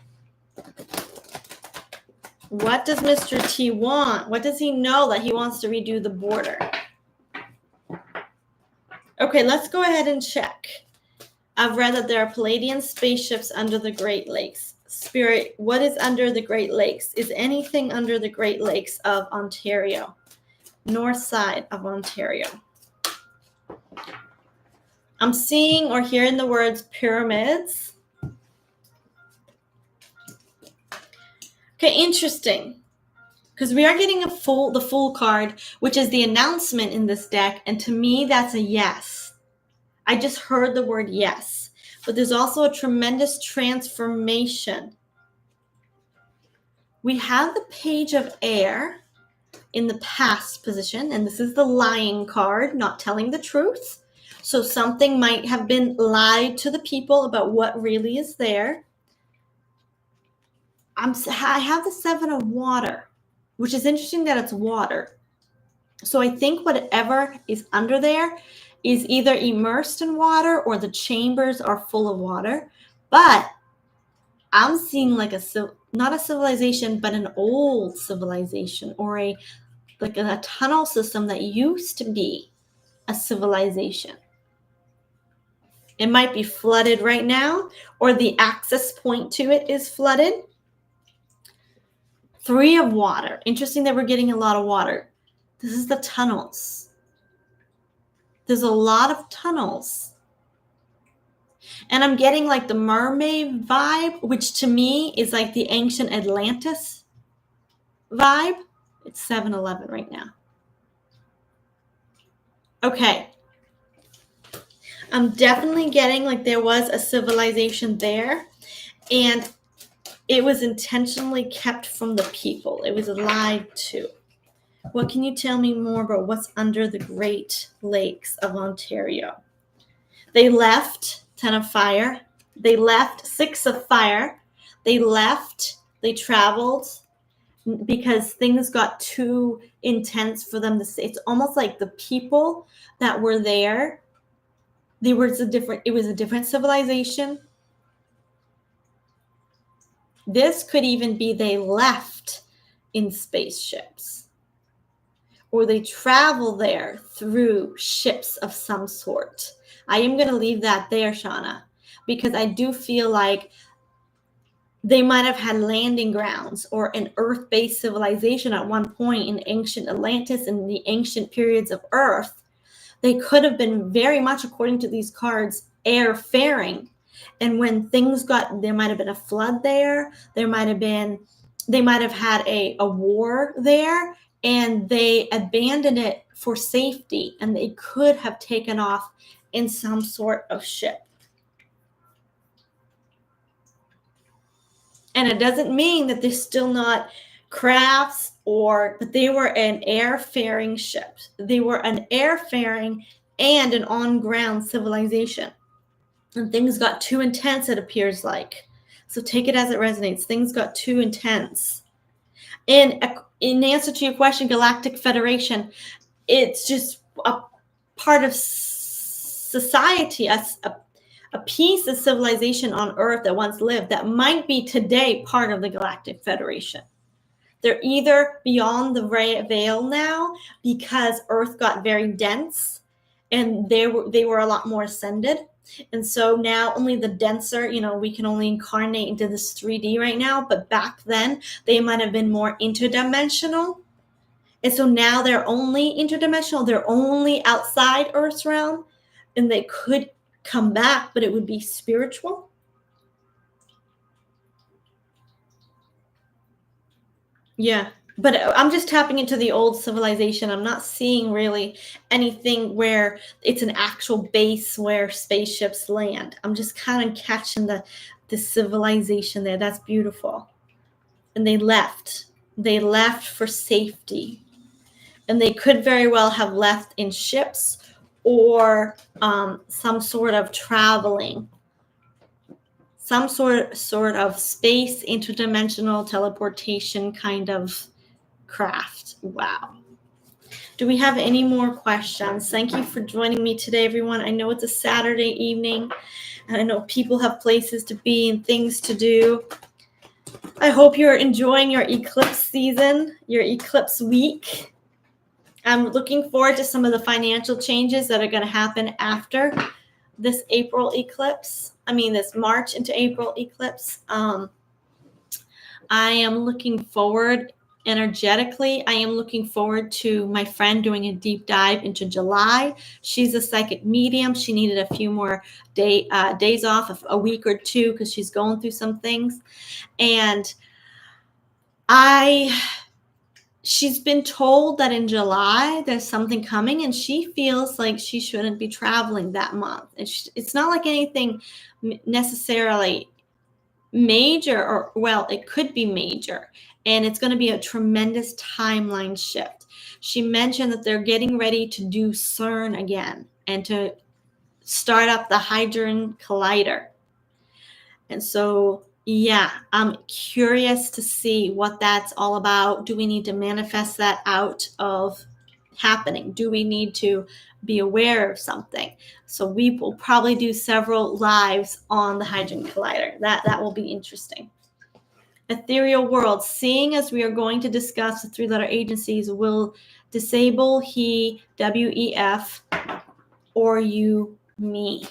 What does Mr. T want? What does he know that he wants to redo the border? Okay, let's go ahead and check. I've read that there are Palladian spaceships under the Great Lakes. Spirit, what is under the Great Lakes? Is anything under the Great Lakes of Ontario? North side of Ontario. I'm seeing or hearing the words pyramids. Okay, interesting. Because we are getting the full card, which is the announcement in this deck. And to me, that's a yes. I just heard the word yes. But there's also a tremendous transformation. We have the Page of Air in the past position, and this is the lying card, not telling the truth. So something might have been lied to the people about what really is there. I have the Seven of Water, which is interesting that it's water. So I think whatever is under there is either immersed in water or the chambers are full of water. But I'm seeing like not a civilization, but an old civilization, or a tunnel system that used to be a civilization. It might be flooded right now, or the access point to it is flooded. Three of Water. Interesting that we're getting a lot of water. This is the tunnels. There's a lot of tunnels. And I'm getting like the mermaid vibe, which to me is like the ancient Atlantis vibe. It's 7-Eleven right now. Okay. I'm definitely getting like there was a civilization there, and it was intentionally kept from the people. It was lied to. What can you tell me more about what's under the Great Lakes of Ontario? They left 10 of Fire. They left 6 of Fire. They left. They traveled. because things got too intense for them to say. It's almost like the people that were there, it was a different civilization. This could even be they left in spaceships, or they travel there through ships of some sort. I am going to leave that there, Shauna, because I do feel like they might have had landing grounds or an Earth-based civilization at one point in ancient Atlantis and the ancient periods of Earth. They could have been very much, according to these cards, air-faring. And when things there might have been a flood there. They might have had a war there, and they abandoned it for safety, and they could have taken off in some sort of ship. And it doesn't mean that they're still not crafts, but they were an air-faring ship. They were an air-faring and an on-ground civilization. And things got too intense, it appears like. So take it as it resonates. Things got too intense. And in answer to your question, Galactic Federation, it's just a part of society, a piece of civilization on Earth that once lived that might be today part of the Galactic Federation. They're either beyond the veil now because Earth got very dense and they were a lot more ascended. And so now only the denser, we can only incarnate into this 3D right now. But back then, they might have been more interdimensional. And so now they're only interdimensional. They're only outside Earth's realm. And they could come back, but it would be spiritual. Yeah. But I'm just tapping into the old civilization. I'm not seeing really anything where it's an actual base where spaceships land. I'm just kind of catching the civilization there. That's beautiful. And they left. They left for safety. And they could very well have left in ships or some sort of traveling. Some sort of space, interdimensional teleportation kind of craft. Wow. Do we have any more questions? Thank you for joining me today, everyone. I know it's a Saturday evening, and I know people have places to be and things to do. I hope you're enjoying your eclipse season, your eclipse week. I'm looking forward to some of the financial changes that are going to happen after this this March into April eclipse. I am looking forward energetically. I am looking forward to my friend doing a deep dive into July. She's a psychic medium. She needed a few more days off, a week or two, because she's going through some things. And she's been told that in July there's something coming, and she feels like she shouldn't be traveling that month. It's not like anything necessarily major, it could be major, and it's going to be a tremendous timeline shift. She mentioned that they're getting ready to do CERN again and to start up the Hadron Collider. And so, yeah, I'm curious to see what that's all about. Do we need to manifest that out of happening? Do we need to be aware of something? So we will probably do several lives on the Hadron Collider. That will be interesting. Ethereal world, seeing as we are going to discuss the three-letter agencies, will disable he, WEF, or you, me.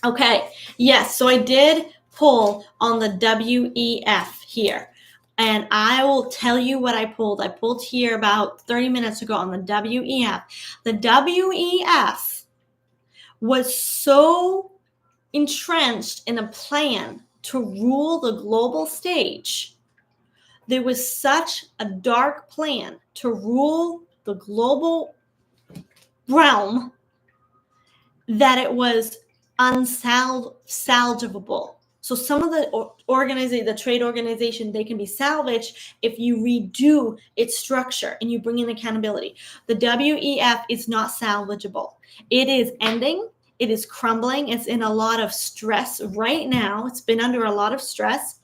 Okay, yes, so I did pull on the WEF here, and I will tell you what I pulled. I pulled here about 30 minutes ago on the WEF. The WEF was so entrenched in a plan to rule the global stage. There was such a dark plan to rule the global realm that it was unsalvageable. So some of the trade organization, they can be salvaged if you redo its structure and you bring in accountability. The WEF is not salvageable. It is ending. It is crumbling. It's in a lot of stress right now. It's been under a lot of stress.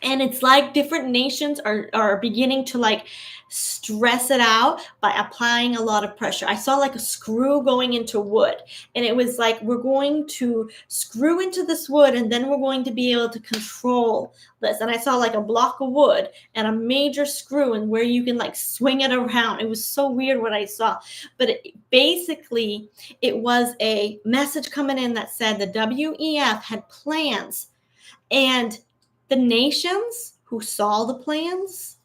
And it's like different nations are beginning to like stress it out by applying a lot of pressure. I saw like a screw going into wood, and it was like, we're going to screw into this wood and then we're going to be able to control this. And I saw like a block of wood and a major screw, and where you can like swing it around. It was so weird what I saw. But basically, it was a message coming in that said the WEF had plans, and the nations who saw the plans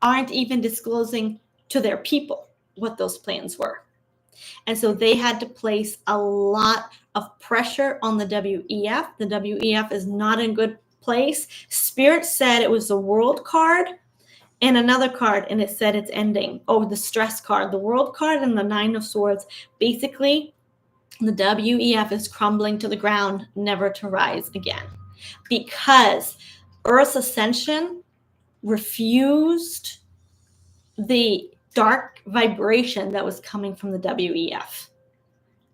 aren't even disclosing to their people what those plans were. And so they had to place a lot of pressure on the WEF. The WEF is not in a good place. Spirit said it was the world card and another card, and it said it's ending. Oh, the stress card, the world card, and the 9 of Swords. Basically, the WEF is crumbling to the ground, never to rise again, because Earth's ascension refused the dark vibration that was coming from the WEF.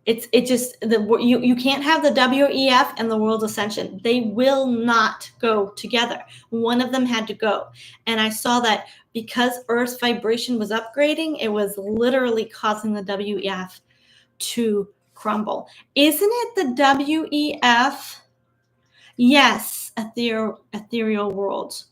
You can't have the WEF and the world ascension. They will not go together. One of them had to go. And I saw that because Earth's vibration was upgrading, it was literally causing the WEF to crumble. Isn't it the WEF? Yes, ethereal worlds.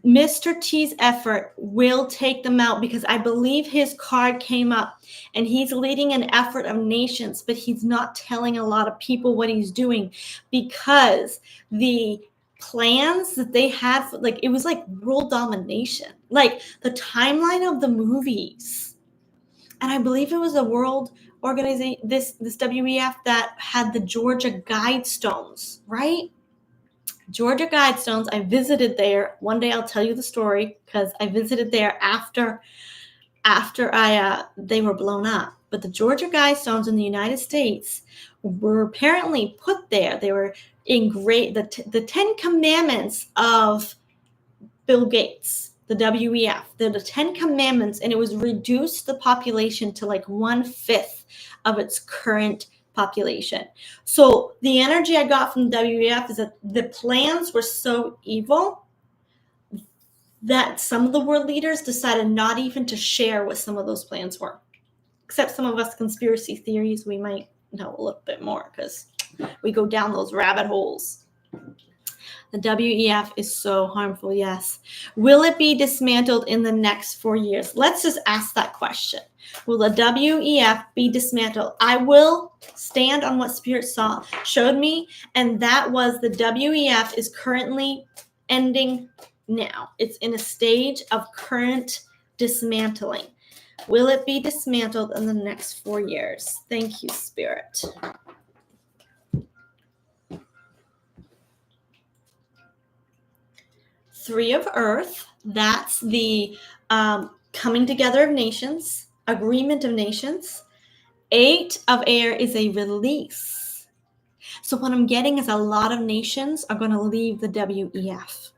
Mr. T's effort will take them out, because I believe his card came up and he's leading an effort of nations, but he's not telling a lot of people what he's doing, because the plans that they had, like, it was like world domination, like the timeline of the movies. And I believe it was a world organization, this WEF, that had the Georgia Guidestones, right? Georgia Guidestones. I visited there. One day I'll tell you the story, because I visited there after they were blown up. But the Georgia Guidestones in the United States were apparently put there. They were engraved, the 10 Commandments of Bill Gates, the WEF. They're the 10 Commandments, and it was reduced the population to like 1/5 of its current population. So the energy I got from the WEF is that the plans were so evil that some of the world leaders decided not even to share what some of those plans were. Except some of us conspiracy theories, we might know a little bit more, because we go down those rabbit holes. The WEF is so harmful, yes. Will it be dismantled in the next 4 years? Let's just ask that question. Will the WEF be dismantled? I will stand on what Spirit showed me, and that was the WEF is currently ending now. It's in a stage of current dismantling. Will it be dismantled in the next 4 years? Thank you, Spirit. Three of Earth, that's the coming together of nations, agreement of nations. 8 of Air is a release. So what I'm getting is a lot of nations are going to leave the WEF.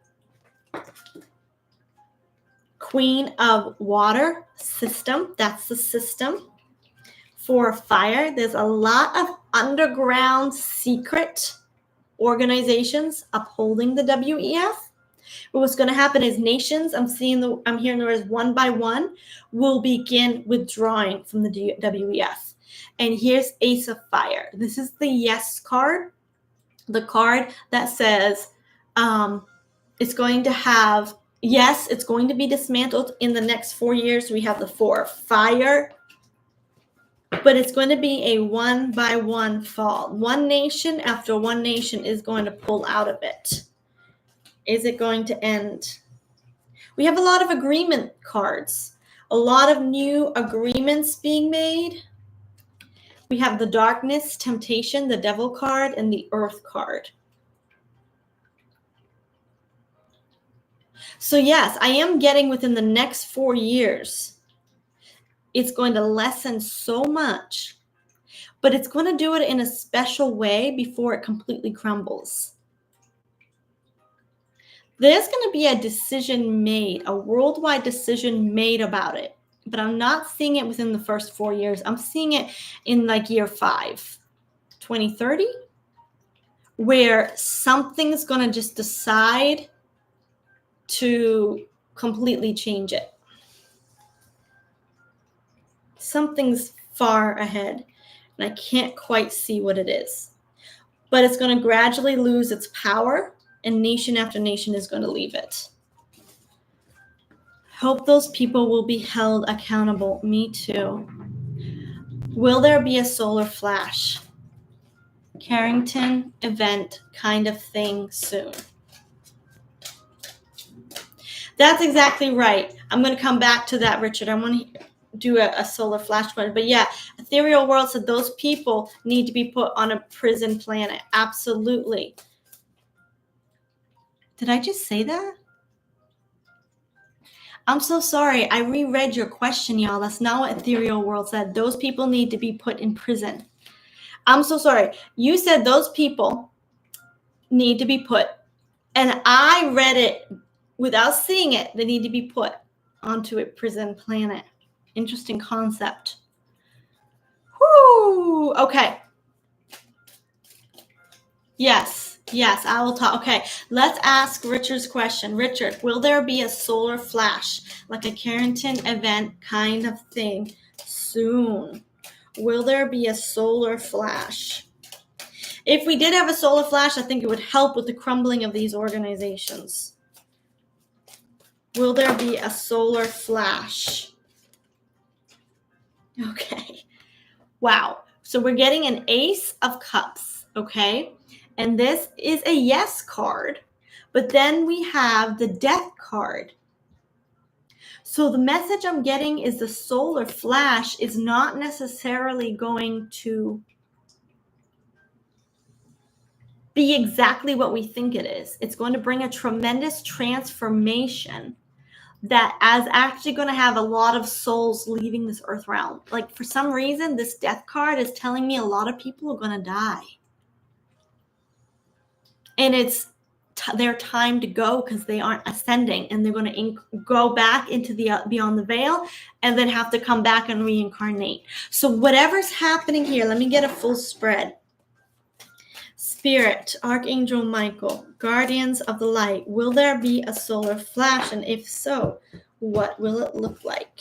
Queen of Water, system, that's the system. 4 of Fire, there's a lot of underground secret organizations upholding the WEF. What's going to happen is nations, I'm hearing the words one by one, will begin withdrawing from the WEF. And here's Ace of Fire. This is the yes card, the card that says it's going to have, yes, it's going to be dismantled in the next 4 years. We have the 4 of Fire, but it's going to be a one by one fall. One nation after one nation is going to pull out of it. Is it going to end? We have a lot of agreement cards, a lot of new agreements being made. We have the Darkness, Temptation, the Devil card, and the Earth card. So yes, I am getting within the next 4 years, it's going to lessen so much, but it's going to do it in a special way before it completely crumbles. There's going to be a decision made, a worldwide decision made about it, but I'm not seeing it within the first 4 years. I'm seeing it in like year 5, 2030, where something's going to just decide to completely change it. Something's far ahead, and I can't quite see what it is. But it's going to gradually lose its power, and nation after nation is going to leave it. Hope those people will be held accountable. Me too. Will there be a solar flash? Carrington event kind of thing soon. That's exactly right. I'm going to come back to that, Richard. I want to do a solar flash one. But yeah, Ethereal World said those people need to be put on a prison planet. Absolutely. Did I just say that? I'm so sorry. I reread your question, y'all. That's not what Ethereal World said. Those people need to be put in prison. I'm so sorry. You said those people need to be put, and I read it without seeing it. They need to be put onto a prison planet. Interesting concept. Whoo! Okay. Yes, I will talk. Okay, let's ask Richard's question. Richard, will there be a solar flash, like a Carrington event kind of thing soon? Will there be a solar flash? If we did have a solar flash, I think it would help with the crumbling of these organizations. Will there be a solar flash? Okay. Wow. So we're getting an Ace of Cups, okay? And this is a yes card, but then we have the Death card. So the message I'm getting is the solar flash is not necessarily going to be exactly what we think it is. It's going to bring a tremendous transformation that is actually going to have a lot of souls leaving this earth realm. Like for some reason, this Death card is telling me a lot of people are going to die. And it's their time to go because they aren't ascending, and they're going to go back into the beyond the veil and then have to come back and reincarnate. So whatever's happening here, let me get a full spread. Spirit, Archangel Michael, Guardians of the Light, will there be a solar flash? And if so, what will it look like?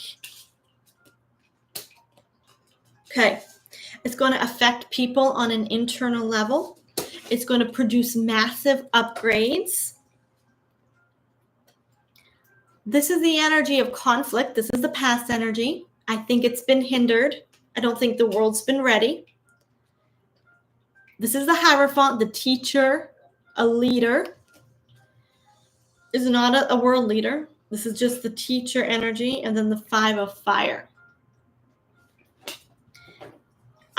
Okay, it's going to affect people on an internal level. It's going to produce massive upgrades. This is the energy of conflict. This is the past energy. I think it's been hindered. I don't think the world's been ready. This is the Hierophant, the teacher, a leader. Is not a world leader. This is just the teacher energy, and then the 5 of Fire.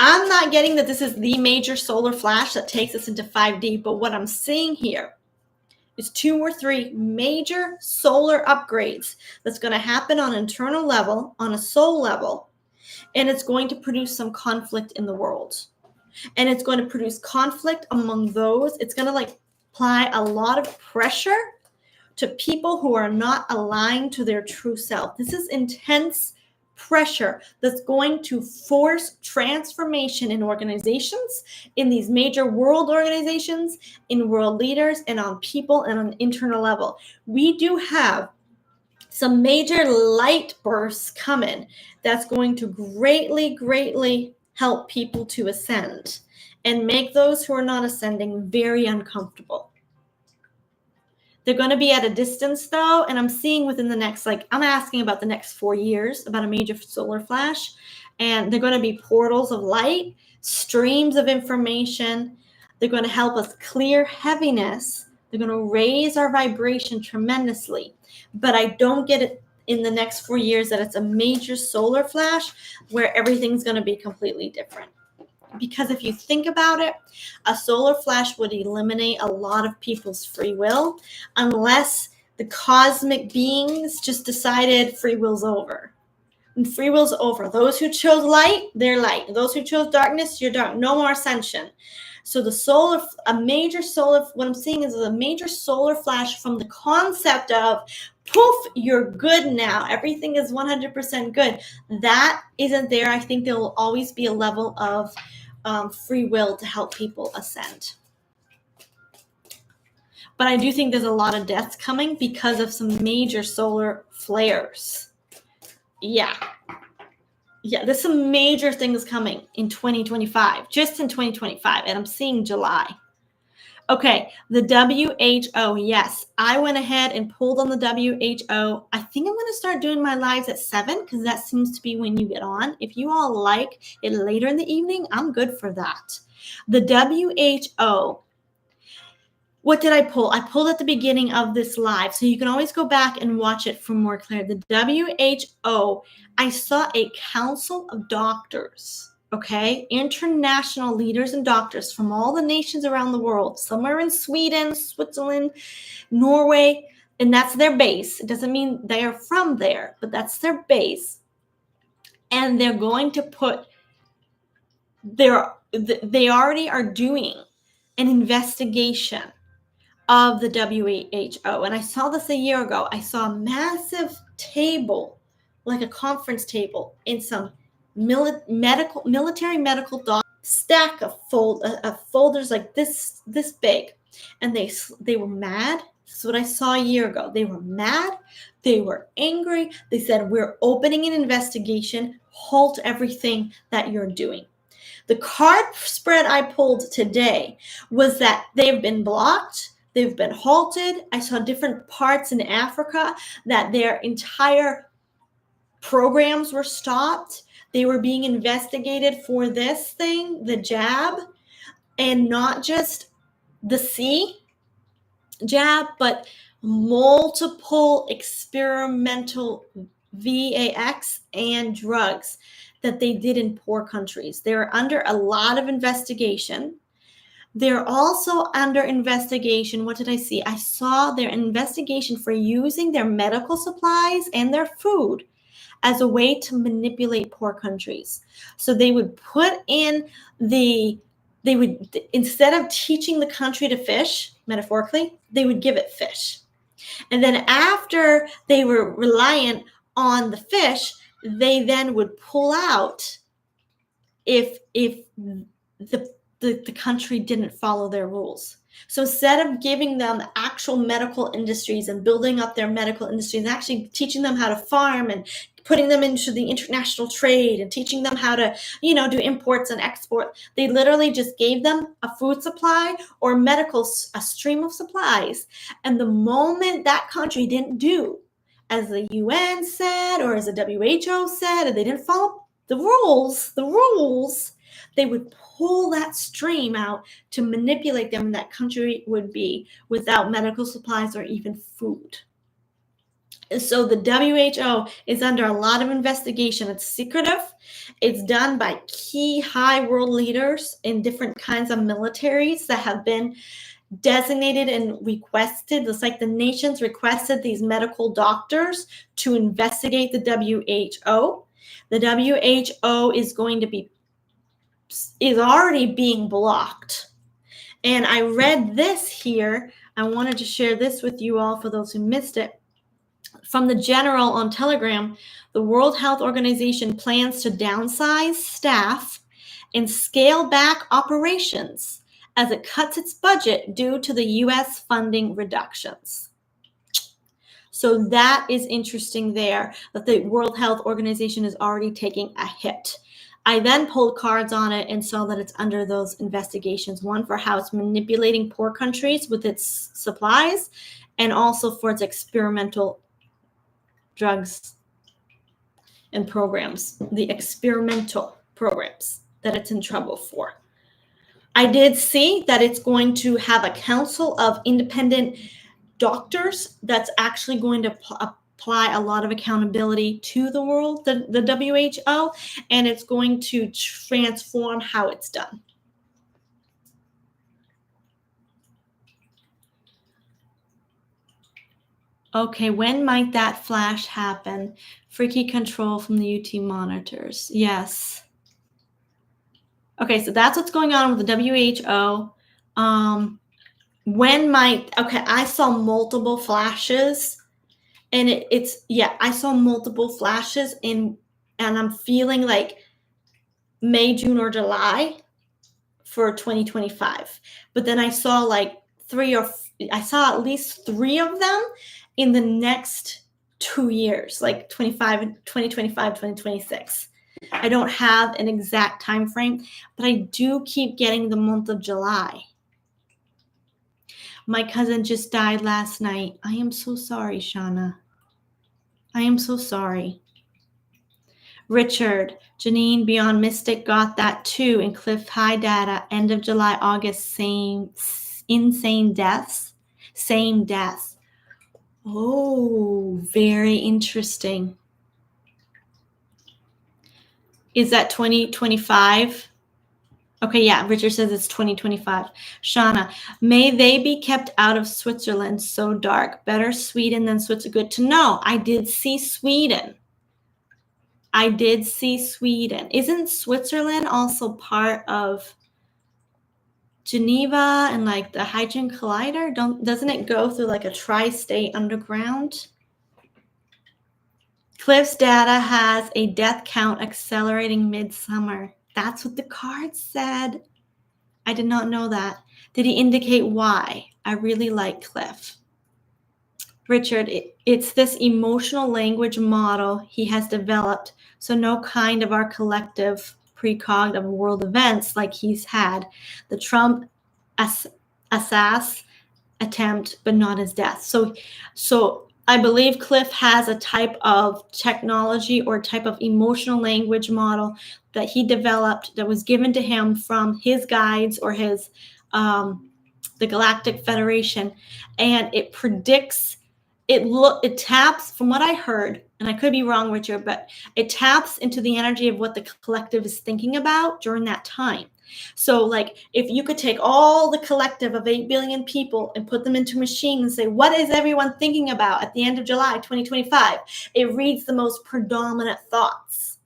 I'm not getting that this is the major solar flash that takes us into 5D, but what I'm seeing here is 2 or 3 major solar upgrades that's going to happen on an internal level, on a soul level, and it's going to produce some conflict in the world. And it's going to produce conflict among those. It's going to apply a lot of pressure to people who are not aligned to their true self. This is intense pressure that's going to force transformation in organizations, in these major world organizations, in world leaders, and on people and on an internal level. We do have some major light bursts coming that's going to greatly, greatly help people to ascend and make those who are not ascending very uncomfortable. They're going to be at a distance, though, and I'm seeing within the next, I'm asking about the next 4 years, about a major solar flash, and they're going to be portals of light, streams of information. They're going to help us clear heaviness. They're going to raise our vibration tremendously, but I don't get it in the next 4 years that it's a major solar flash where everything's going to be completely different. Because if you think about it, a solar flash would eliminate a lot of people's free will unless the cosmic beings just decided free will's over. And free will's over. Those who chose light, they're light. Those who chose darkness, you're dark. No more ascension. So what I'm seeing is a major solar flash from the concept of, poof, you're good now. Everything is 100% good. That isn't there. I think there will always be a level of free will to help people ascend. but I do think there's a lot of deaths coming because of some major solar flares. Yeah, there's some major things coming in 2025, just in 2025, and I'm seeing July. Okay, the WHO, yes. I went ahead and pulled on the WHO. I think I'm going to start doing my lives at 7 because that seems to be when you get on. If you all like it later in the evening, I'm good for that. The WHO, what did I pull? I pulled at the beginning of this live, so you can always go back and watch it for more clarity. The WHO, I saw a council of doctors, okay? International leaders and doctors from all the nations around the world, somewhere in Sweden, Switzerland, Norway, and that's their base. It doesn't mean they are from there, but that's their base. And they're going to put they already are doing an investigation of the WHO. And I saw this a year ago. I saw a massive table, like a conference table, in some military medical stack of folders like this big. And they were mad. This is what I saw a year ago. They were mad. They were angry. They said, we're opening an investigation. Halt everything that you're doing. The card spread I pulled today was that they've been blocked. They've been halted. I saw different parts in Africa that their entire programs were stopped. They were being investigated for this thing, the jab, and not just the C jab, but multiple experimental VAX and drugs that they did in poor countries. They're under a lot of investigation. They're also under investigation. What did I see? I saw their investigation for using their medical supplies and their food as a way to manipulate poor countries. So they would put in instead of teaching the country to fish, metaphorically, they would give it fish. And then after they were reliant on the fish, they then would pull out if the country didn't follow their rules. So instead of giving them actual medical industries and building up their medical industries and actually teaching them how to farm and putting them into the international trade and teaching them how to, do imports and export, they literally just gave them a food supply or a stream of supplies. And the moment that country didn't do as the UN said or as the WHO said, and they didn't follow the rules, they would pull that stream out to manipulate them, and that country would be without medical supplies or even food. So the WHO is under a lot of investigation. It's secretive. It's done by key high world leaders in different kinds of militaries that have been designated and requested. It's like the nations requested these medical doctors to investigate the WHO. The WHO is already being blocked. And I read this here. I wanted to share this with you all for those who missed it. From the general on Telegram, the World Health Organization plans to downsize staff and scale back operations as it cuts its budget due to the U.S. funding reductions. So that is interesting there, that the World Health Organization is already taking a hit. I then pulled cards on it and saw that it's under those investigations, one for how it's manipulating poor countries with its supplies, and also for its experimental drugs and programs, the experimental programs that it's in trouble for. I did see that it's going to have a council of independent doctors that's actually going to apply a lot of accountability to the world, the WHO, and it's going to transform how it's done. Okay, when might that flash happen? Freaky control from the UT monitors. Yes. Okay, so that's what's going on with the WHO. I saw multiple flashes, and I saw multiple flashes and I'm feeling like May, June, or July for 2025. But then I saw like 3 or I saw at least 3 of them in the next 2 years, like 2025, 2026. I don't have an exact time frame, but I do keep getting the month of July. My cousin just died last night. I am so sorry, Shauna. I am so sorry. Richard, Janine Beyond Mystic got that too in Cliff High data, end of July, August, same insane deaths, same deaths. Oh, very interesting. Is that 2025? Okay, yeah, Richard says it's 2025. Shauna, may they be kept out of Switzerland, so dark. Better Sweden than Switzerland. Good to know. I did see Sweden. Isn't Switzerland also part of Geneva and like the Hydrogen Collider? Doesn't it go through like a tri-state underground? Cliff's data has a death count accelerating midsummer. That's what the card said. I did not know that. Did he indicate why? I really like Cliff. Richard, it's this emotional language model he has developed, so no kind of our collective precog of world events like he's had. The Trump assassin attempt, but not his death. So I believe Cliff has a type of technology or type of emotional language model that he developed that was given to him from his guides or his the Galactic Federation, and it predicts. It taps, from what I heard, and I could be wrong, Richard, but it taps into the energy of what the collective is thinking about during that time. So like if you could take all the collective of 8 billion people and put them into a machine and say, what is everyone thinking about at the end of July 2025? It reads the most predominant thoughts,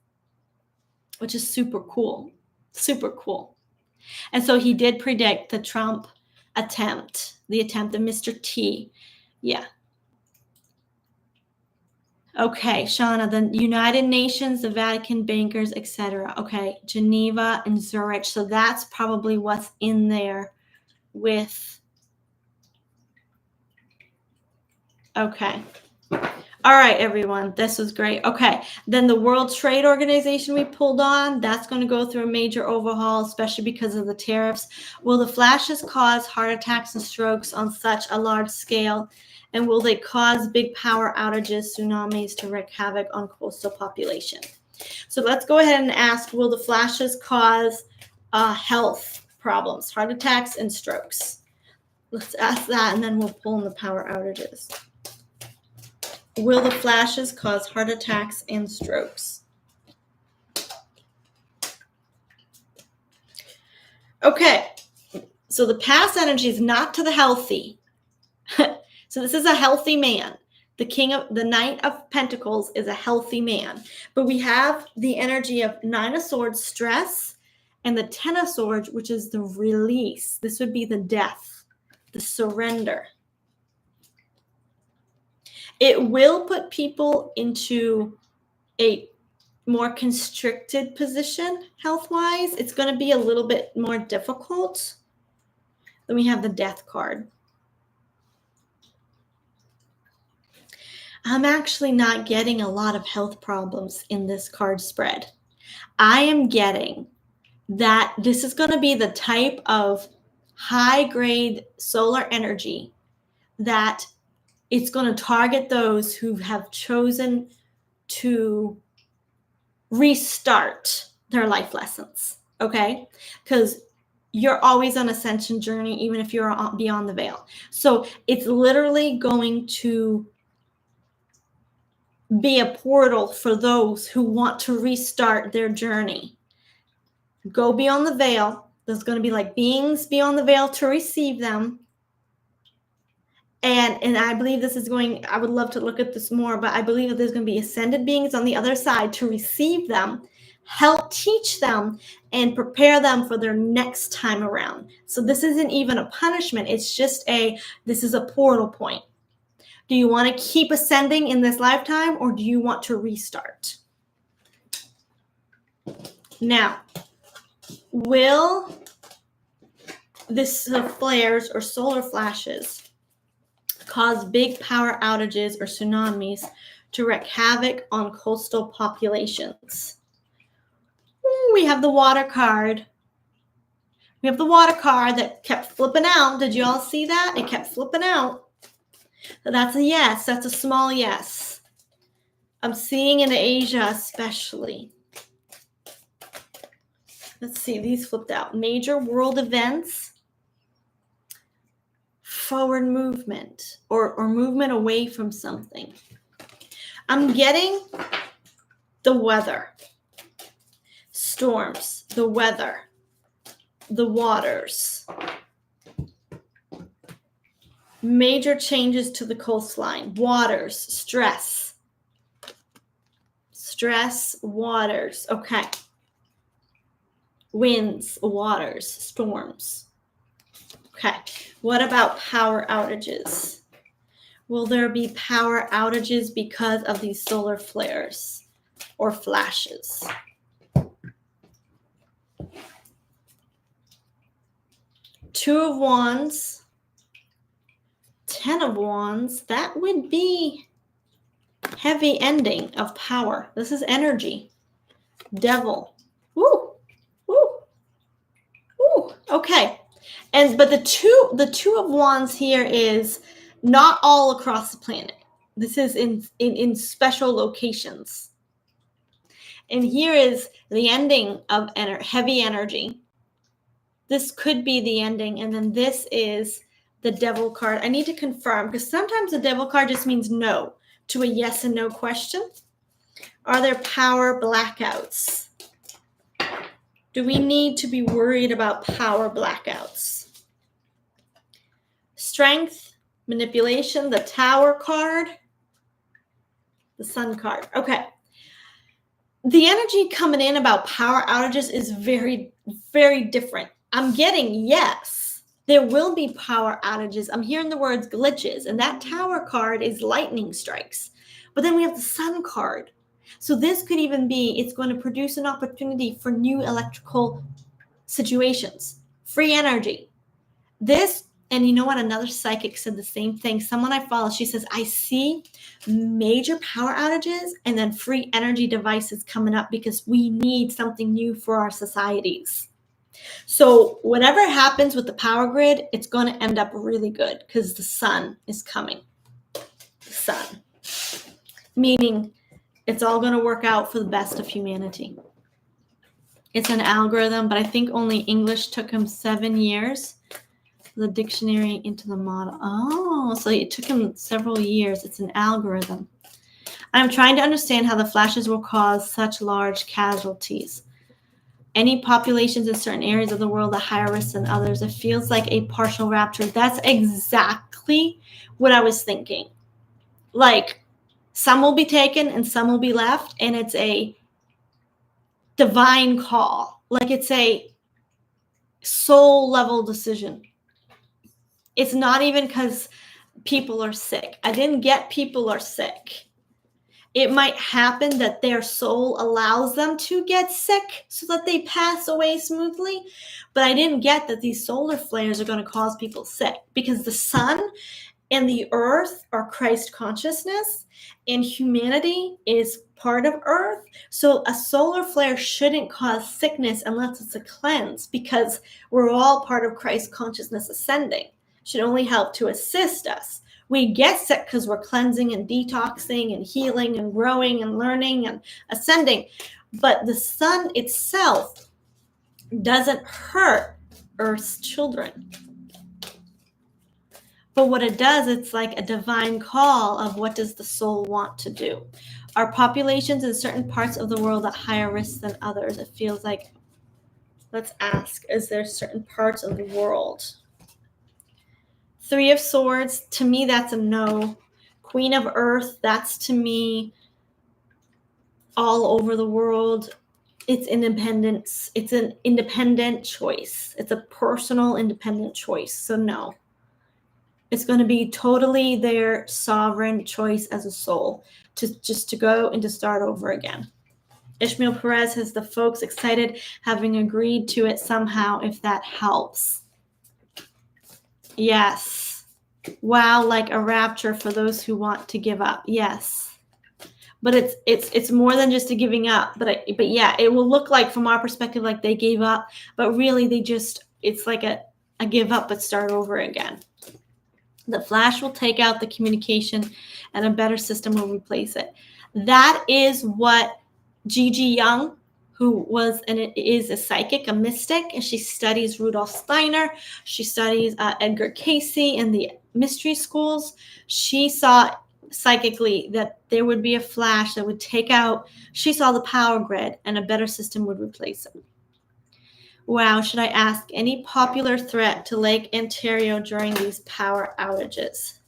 which is super cool. Super cool. And so he did predict the Trump attempt, the attempt of Mr. T. Yeah. Okay, Shauna, the United Nations, the Vatican, bankers, etc. Okay, Geneva and Zurich. So that's probably what's in there with. Okay. All right, everyone. This was great. Okay, then the World Trade Organization we pulled on, that's going to go through a major overhaul, especially because of the tariffs. Will the flashes cause heart attacks and strokes on such a large scale? And will they cause big power outages, tsunamis to wreak havoc on coastal population? So let's go ahead and ask, will the flashes cause health problems, heart attacks and strokes? Let's ask that, and then we'll pull in the power outages. Will the flashes cause heart attacks and strokes? Okay, so the past energy is not to the healthy. So this is a healthy man. The Knight of Pentacles is a healthy man. But we have the energy of Nine of Swords, stress, and the Ten of Swords, which is the release. This would be the death, the surrender. It will put people into a more constricted position health-wise. It's going to be a little bit more difficult. Then we have the Death card. I'm actually not getting a lot of health problems in this card spread. I am getting that this is going to be the type of high-grade solar energy that it's going to target those who have chosen to restart their life lessons, okay? Because you're always on ascension journey, even if you're beyond the veil. So it's literally going to be a portal for those who want to restart their journey. Go beyond the veil. There's going to be like beings beyond the veil to receive them. And I believe this is going, I would love to look at this more, but I believe that there's going to be ascended beings on the other side to receive them, help teach them, and prepare them for their next time around. So this isn't even a punishment. It's just this is a portal point. Do you want to keep ascending in this lifetime, or do you want to restart? Now, will this flares or solar flashes cause big power outages or tsunamis to wreak havoc on coastal populations. Ooh, we have the water card. We have the water card that kept flipping out. Did you all see that? It kept flipping out. So that's a yes. That's a small yes. I'm seeing in Asia especially. Let's see, these flipped out. Major world events, forward movement, or movement away from something. I'm getting the weather, storms, the weather, the waters, major changes to the coastline, waters, stress, waters, okay. Winds, waters, storms. Okay, what about power outages? Will there be power outages because of these solar flares or flashes? Two of Wands, 10 of Wands, that would be heavy ending of power. This is energy. Devil. Woo, woo, woo. Okay. But the two of Wands here is not all across the planet. This is in special locations. And here is the ending of heavy energy. This could be the ending. And then this is the Devil card. I need to confirm, because sometimes the Devil card just means no to a yes and no question. Are there power blackouts? Do we need to be worried about power blackouts? Strength, manipulation, the Tower card, the Sun card. Okay. The energy coming in about power outages is very, very different. I'm getting yes, there will be power outages. I'm hearing the words glitches, and that Tower card is lightning strikes. But then we have the Sun card. So this could even be, it's going to produce an opportunity for new electrical situations, free energy. This, and you know what? Another psychic said the same thing. Someone I follow, she says, I see major power outages and then free energy devices coming up because we need something new for our societies. So whatever happens with the power grid, it's going to end up really good because the sun is coming. The sun. Meaning it's all going to work out for the best of humanity. It's an algorithm, but I think only English took him 7 years. The dictionary into the model. Oh, so it took him several years. It's an algorithm. I'm trying to understand how the flashes will cause such large casualties. Any populations in certain areas of the world at higher risk than others. It feels like a partial rapture. That's exactly what I was thinking. Like, some will be taken and some will be left, and it's a divine call. Like, it's a soul level decision. It's not even because people are sick. I didn't get people are sick. It might happen that their soul allows them to get sick so that they pass away smoothly. But I didn't get that these solar flares are going to cause people sick, because the sun and the earth are Christ consciousness, and humanity is part of earth. So a solar flare shouldn't cause sickness unless it's a cleanse, because we're all part of Christ consciousness ascending. Should only help to assist us. We get sick because we're cleansing and detoxing and healing and growing and learning and ascending. But the sun itself doesn't hurt Earth's children. But what it does, it's like a divine call of what does the soul want to do. Are populations in certain parts of the world at higher risk than others? It feels like, let's ask, is there certain parts of the world? 3 of Swords, to me, that's a no. Queen of Earth, that's to me all over the world. It's independence. It's an independent choice. It's a personal independent choice. So no. It's going to be totally their sovereign choice as a soul to go and to start over again. Ishmael Perez has the folks excited, having agreed to it somehow, if that helps. Yes. Wow, like a rapture for those who want to give up. Yes. But it's more than just a giving up. But yeah, it will look like from our perspective like they gave up, but really it's like a give up but start over again. The flash will take out the communication and a better system will replace it. That is what Gigi Young, who was and is a psychic, a mystic, and she studies Rudolf Steiner. She studies Edgar Cayce in the mystery schools. She saw psychically that there would be a flash that would take out, she saw the power grid and a better system would replace it. Wow, should I ask any popular threat to Lake Ontario during these power outages?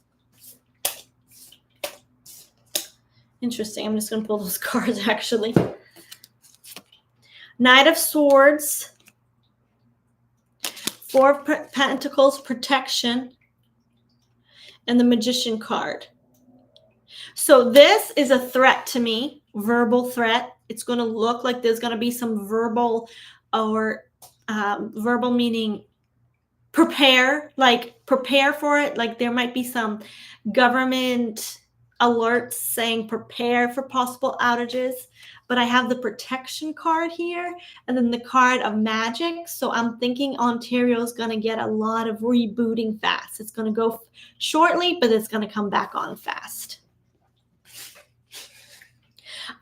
Interesting. I'm just going to pull those cards actually. Knight of Swords, Four of Pentacles, protection, and the Magician card. So this is a threat to me, verbal threat. It's going to look like there's going to be some verbal or verbal meaning prepare for it. Like there might be some government alerts saying prepare for possible outages. But I have the protection card here and then the card of magic. So I'm thinking Ontario is going to get a lot of rebooting fast. It's going to go shortly, but it's going to come back on fast.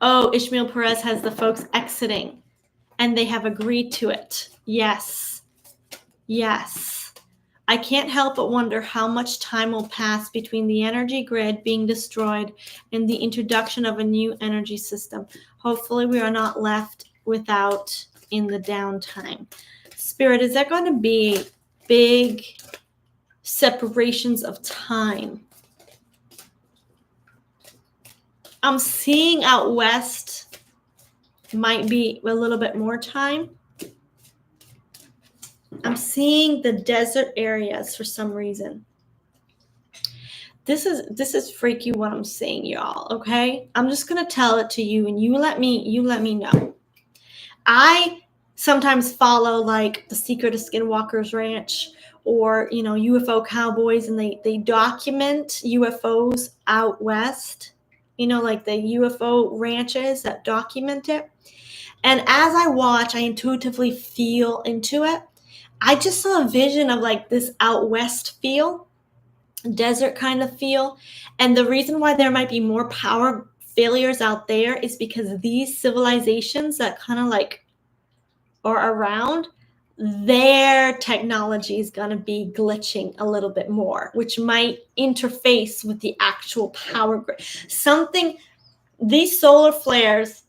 Oh, Ishmael Perez has the folks exiting and they have agreed to it. Yes. Yes. I can't help but wonder how much time will pass between the energy grid being destroyed and the introduction of a new energy system. Hopefully we are not left without in the downtime. Spirit, is there going to be big separations of time? I'm seeing out west might be a little bit more time. I'm seeing the desert areas for some reason. This is freaky what I'm saying, y'all, okay? I'm just going to tell it to you and you let me know. I sometimes follow like The Secret of Skinwalker's Ranch or, UFO Cowboys, and they document UFOs out west, like the UFO ranches that document it. And as I watch, I intuitively feel into it. I just saw a vision of like this out west feel, desert kind of feel. And the reason why there might be more power failures out there is because these civilizations that kind of like are around, their technology is going to be glitching a little bit more, which might interface with the actual power grid. These solar flares,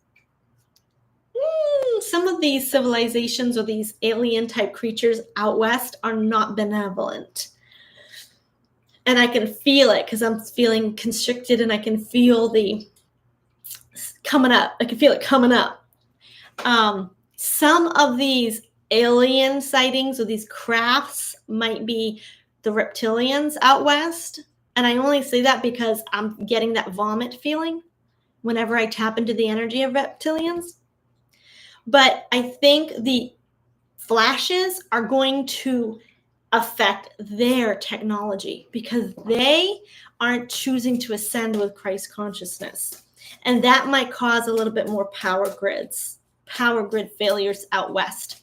some of these civilizations or these alien type creatures out west are not benevolent. And I can feel it because I'm feeling constricted and I can feel the coming up. I can feel it coming up. Some of these alien sightings or these crafts might be the reptilians out west. And I only say that because I'm getting that vomit feeling whenever I tap into the energy of reptilians. But I think the flashes are going to affect their technology because they aren't choosing to ascend with Christ consciousness. And that might cause a little bit more power grid failures out west.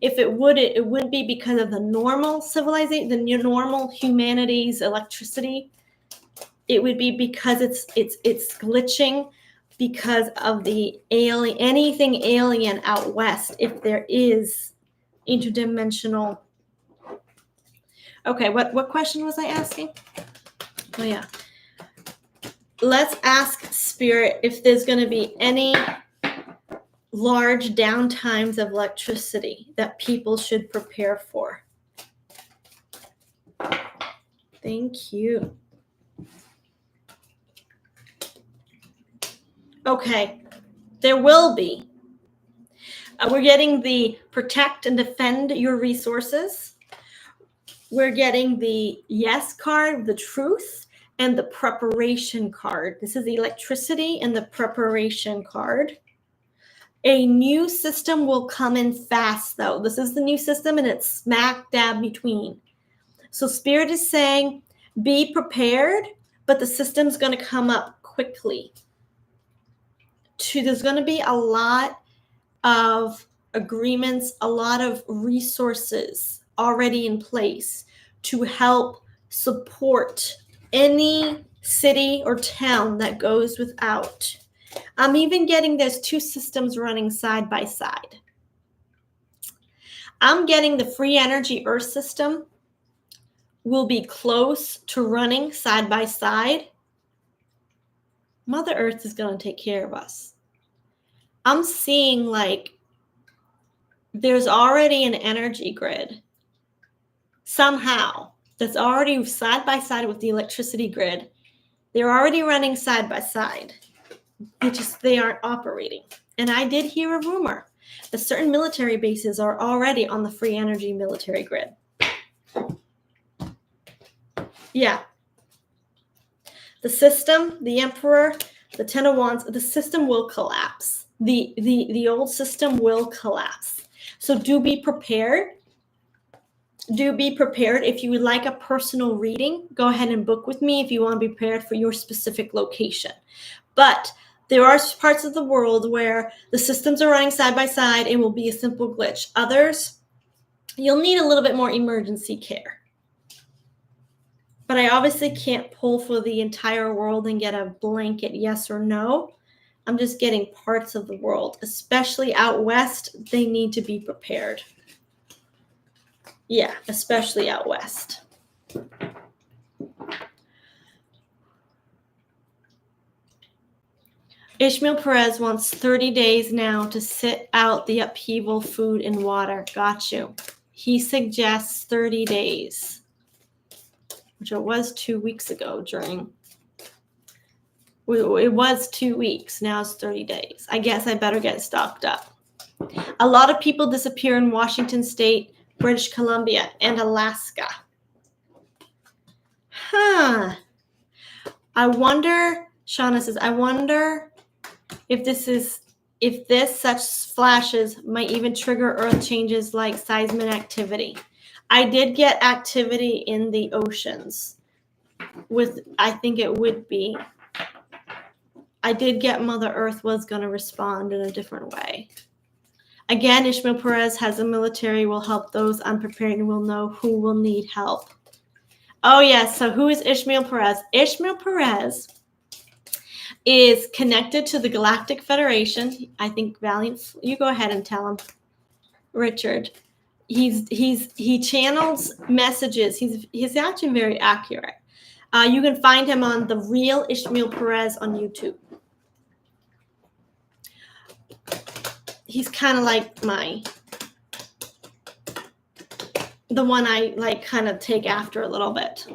If it would be because of the normal civilization, the normal humanity's electricity. It would be because it's glitching because of the alien, anything alien out west. If there is interdimensional. Okay, what question was I asking? Oh yeah. Let's ask Spirit if there's going to be any large downtimes of electricity that people should prepare for. Thank you. Okay, there will be. We're getting the protect and defend your resources. We're getting the yes card, the truth, and the preparation card. This is the electricity and the preparation card. A new system will come in fast, though. This is the new system, and it's smack dab between. So Spirit is saying Be prepared, but the system's going to come up quickly. There's going to be a lot of agreements, a lot of resources already in place to help support any city or town that goes without. I'm even getting there's two systems running side by side. I'm getting the free energy earth system will be close to running side by side. Mother Earth is going to take care of us. I'm seeing like there's already an energy grid somehow that's already side by side with the electricity grid. They're already running side by side. They aren't operating. And I did hear a rumor that certain military bases are already on the free energy military grid. Yeah. The system, the Emperor, the Ten of Wands, the system will collapse. The old system will collapse. So do be prepared. Do be prepared. If you would like a personal reading, go ahead and book with me if you want to be prepared for your specific location. But there are parts of the world where the systems are running side by side. It will be a simple glitch. Others, you'll need a little bit more emergency care. But I obviously can't pull for the entire world and get a blanket yes or no. I'm just getting parts of the world, especially out west. They need to be prepared. Yeah, especially out west. Ishmael Perez wants 30 days now to sit out the upheaval, food, and water. Got you. He suggests 30 days, which it was 2 weeks ago it was 2 weeks. Now it's 30 days. I guess I better get stocked up. A lot of people disappear in Washington State, British Columbia, and Alaska. I wonder, Shauna says, I wonder if this such flashes might even trigger earth changes like seismic activity. I did get activity in the oceans I think it would be. I did get Mother Earth was going to respond in a different way. Again, Ishmael Perez has a military, will help those unprepared and will know who will need help. Oh, yes. So who is Ishmael Perez? Ishmael Perez is connected to the Galactic Federation. I think Valiant, you go ahead and tell him. Richard. He channels messages. He's actually very accurate. You can find him on The Real Ishmael Perez on YouTube. He's kind of like the one I like kind of take after a little bit.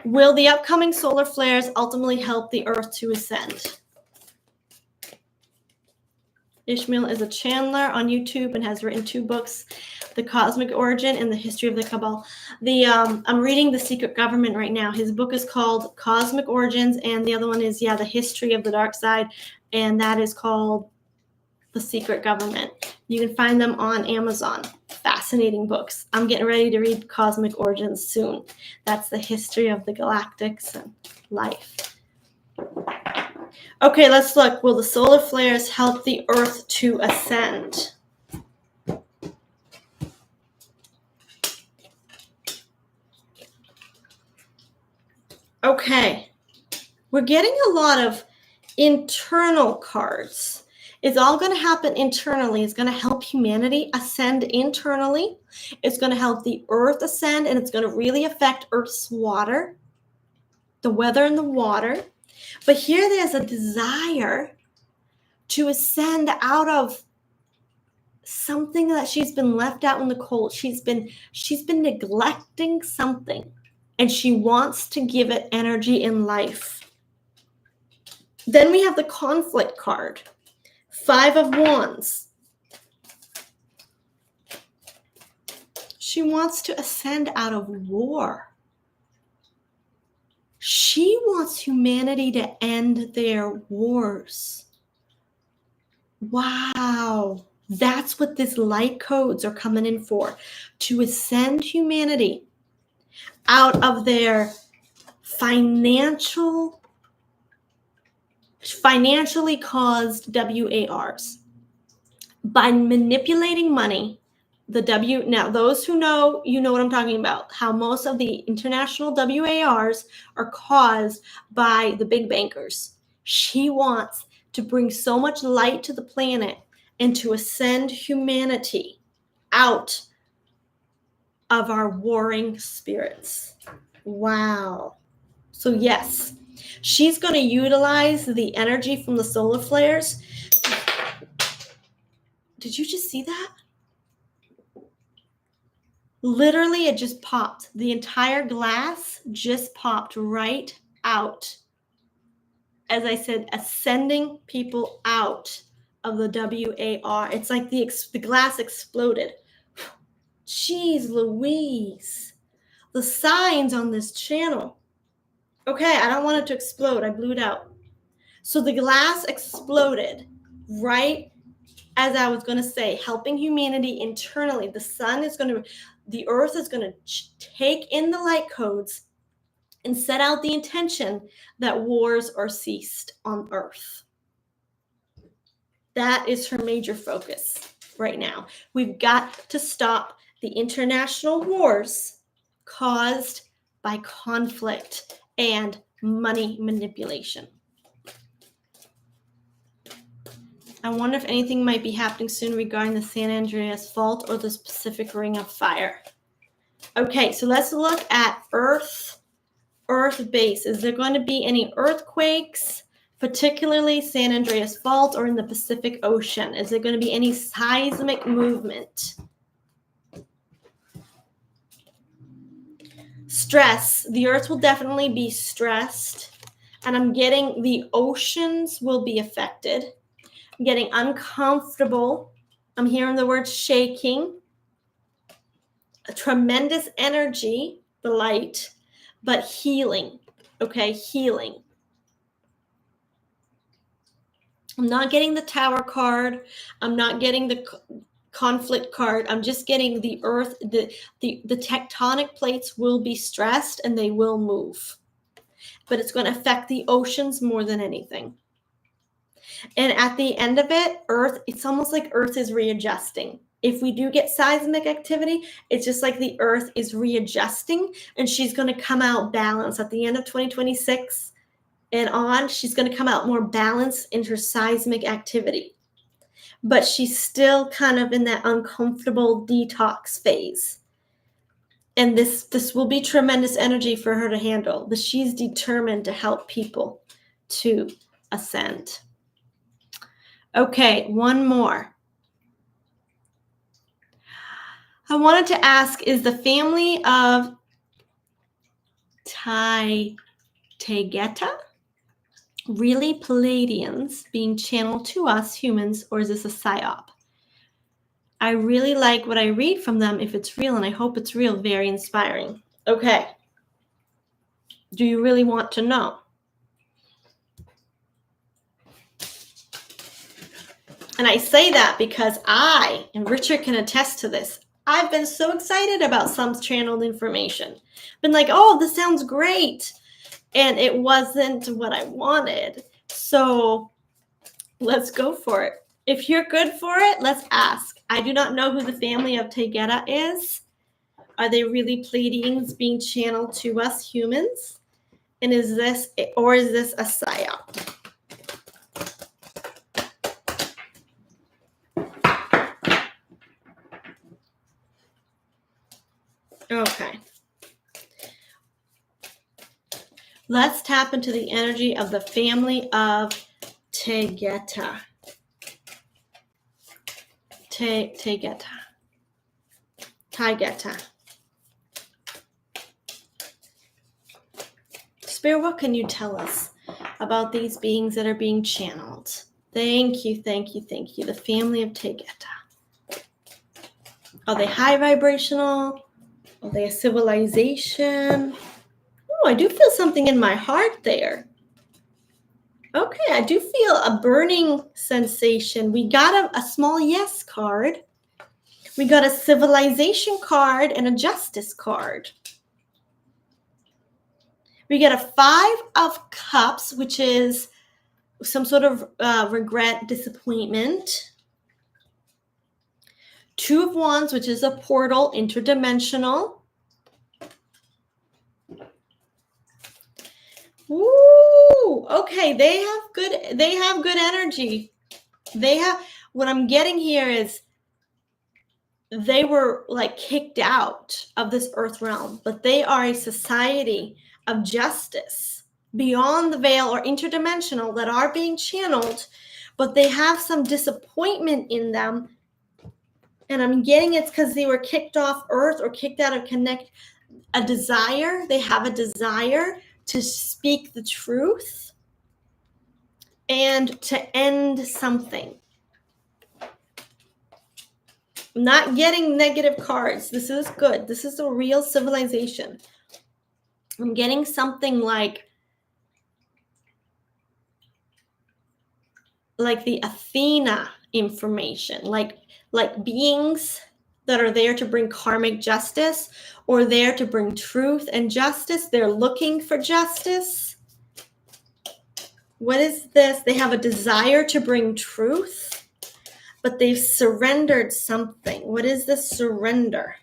Will the upcoming solar flares ultimately help the Earth to ascend? Ishmael is a channeler on YouTube and has written 2 books, The Cosmic Origin and The History of the Cabal. I'm reading The Secret Government right now. His book is called Cosmic Origins, and the other one is, The History of the Dark Side, and that is called The Secret Government. You can find them on Amazon. Fascinating books. I'm getting ready to read Cosmic Origins soon. That's the history of the galactics and life. Okay, let's look. Will the solar flares help the Earth to ascend? Okay, we're getting a lot of internal cards. It's all going to happen internally. It's going to help humanity ascend internally. It's going to help the Earth ascend, and it's going to really affect Earth's water, the weather and the water. But here there's a desire to ascend out of something that she's been left out in the cold. She's been neglecting something, and she wants to give it energy and life. Then we have the conflict card. 5 of Wands. She wants to ascend out of war. She wants humanity to end their wars. Wow. That's what these light codes are coming in for. To ascend humanity. out of their financially caused WARs. By manipulating money, now those who know, you know what I'm talking about, how most of the international WARs are caused by the big bankers. She wants to bring so much light to the planet and to ascend humanity out of our warring spirits. Wow. So yes, she's going to utilize the energy from the solar flares. Did you just see that? Literally, it just popped. The entire glass just popped right out. As I said, ascending people out of the WAR. It's like the glass exploded. Jeez Louise. The signs on this channel. Okay, I don't want it to explode. I blew it out. So the glass exploded right as I was going to say, helping humanity internally. The earth is going to take in the light codes and set out the intention that wars are ceased on earth. That is her major focus right now. We've got to stop the international wars caused by conflict and money manipulation. I wonder if anything might be happening soon regarding the San Andreas Fault or the Pacific Ring of Fire. Okay, so let's look at Earth base. Is there going to be any earthquakes, particularly San Andreas Fault or in the Pacific Ocean? Is there going to be any seismic movement? Stress. The Earth will definitely be stressed, and I'm getting the oceans will be affected. I'm getting uncomfortable. I'm hearing the word shaking. A tremendous energy, the light, but healing. Okay, healing. I'm not getting the Tower card. I'm not getting the conflict card. I'm just getting the earth. The tectonic plates will be stressed and they will move. But it's going to affect the oceans more than anything. And at the end of it, Earth, it's almost like Earth is readjusting. If we do get seismic activity, it's just like the Earth is readjusting and she's going to come out balanced at the end of 2026 and on. She's going to come out more balanced in her seismic activity. But she's still kind of in that uncomfortable detox phase. And this will be tremendous energy for her to handle. But she's determined to help people to ascend. Okay, one more. I wanted to ask, is the family of Tegeta really Pleiadians being channeled to us humans, or is this a psyop? I really like what I read from them if it's real, and I hope it's real. Very inspiring. Okay. Do you really want to know? And I say that because and Richard can attest to this, I've been so excited about some channeled information. Been like, oh, this sounds great. And it wasn't what I wanted. So let's go for it. If you're good for it, let's ask. I do not know who the family of Tegeta is. Are they really Pleiadians being channeled to us humans? And is this a psyop? Okay. Let's tap into the energy of the family of Tegeta. Tegeta. Spirit, what can you tell us about these beings that are being channeled? Thank you. The family of Tegeta. Are they high vibrational? Are they a civilization? Oh, I do feel something in my heart there. Okay, I do feel a burning sensation. We got a small yes card. We got a civilization card and a justice card. We get a 5 of Cups, which is some sort of regret, disappointment. 2 of Wands, which is a portal, interdimensional. Woo! Okay, they have good energy. What I'm getting here is they were like kicked out of this earth realm, but they are a society of justice beyond the veil or interdimensional that are being channeled, but they have some disappointment in them. And I'm getting it's because they were kicked off earth or kicked out of connect. They have a desire to speak the truth and to end something. I'm not getting negative cards. This is good. This is a real civilization. I'm getting something like the Athena information, like beings that are there to bring karmic justice or there to bring truth and justice. They're looking for justice. What is this? They have a desire to bring truth, but they've surrendered something. What is this surrender?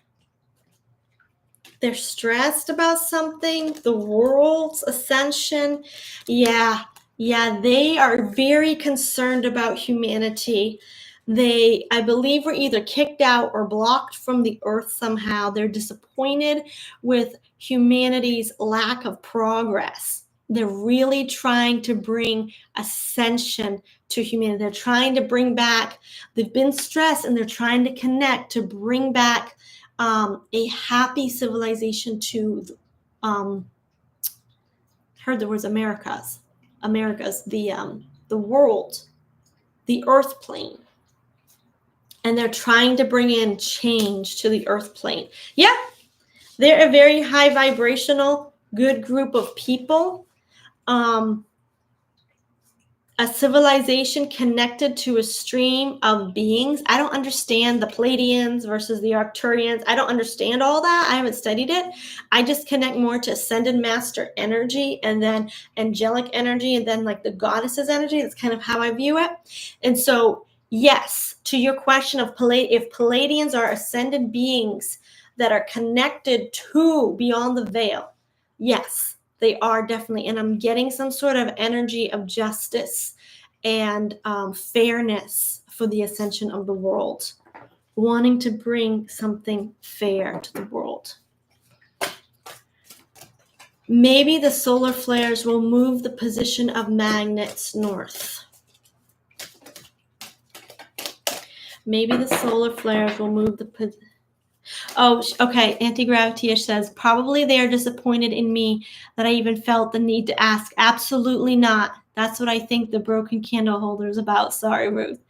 They're stressed about something, the world's ascension. Yeah, they are very concerned about humanity. They, I believe, were either kicked out or blocked from the earth somehow. They're disappointed with humanity's lack of progress. They're really trying to bring ascension to humanity. They're trying to bring back, they've been stressed and they're trying to connect to bring back a happy civilization to, heard the words Americas, the world, the earth plane. And they're trying to bring in change to the earth plane. Yeah, they're a very high vibrational, good group of people. A civilization connected to a stream of beings. I don't understand the Pleiadians versus the Arcturians. I don't understand all that. I haven't studied it. I just connect more to ascended master energy and then angelic energy and then like the goddesses energy. That's kind of how I view it. And so, yes, to your question of if Pleiadians are ascended beings that are connected to beyond the veil, yes, they are definitely. And I'm getting some sort of energy of justice and fairness for the ascension of the world, wanting to bring something fair to the world. Maybe the solar flares will move the position of magnets north. Maybe the solar flares will move the position. Oh, okay. Anti-Gravity-ish says, probably they are disappointed in me that I even felt the need to ask. Absolutely not. That's what I think the broken candle holder is about. Sorry, Ruth.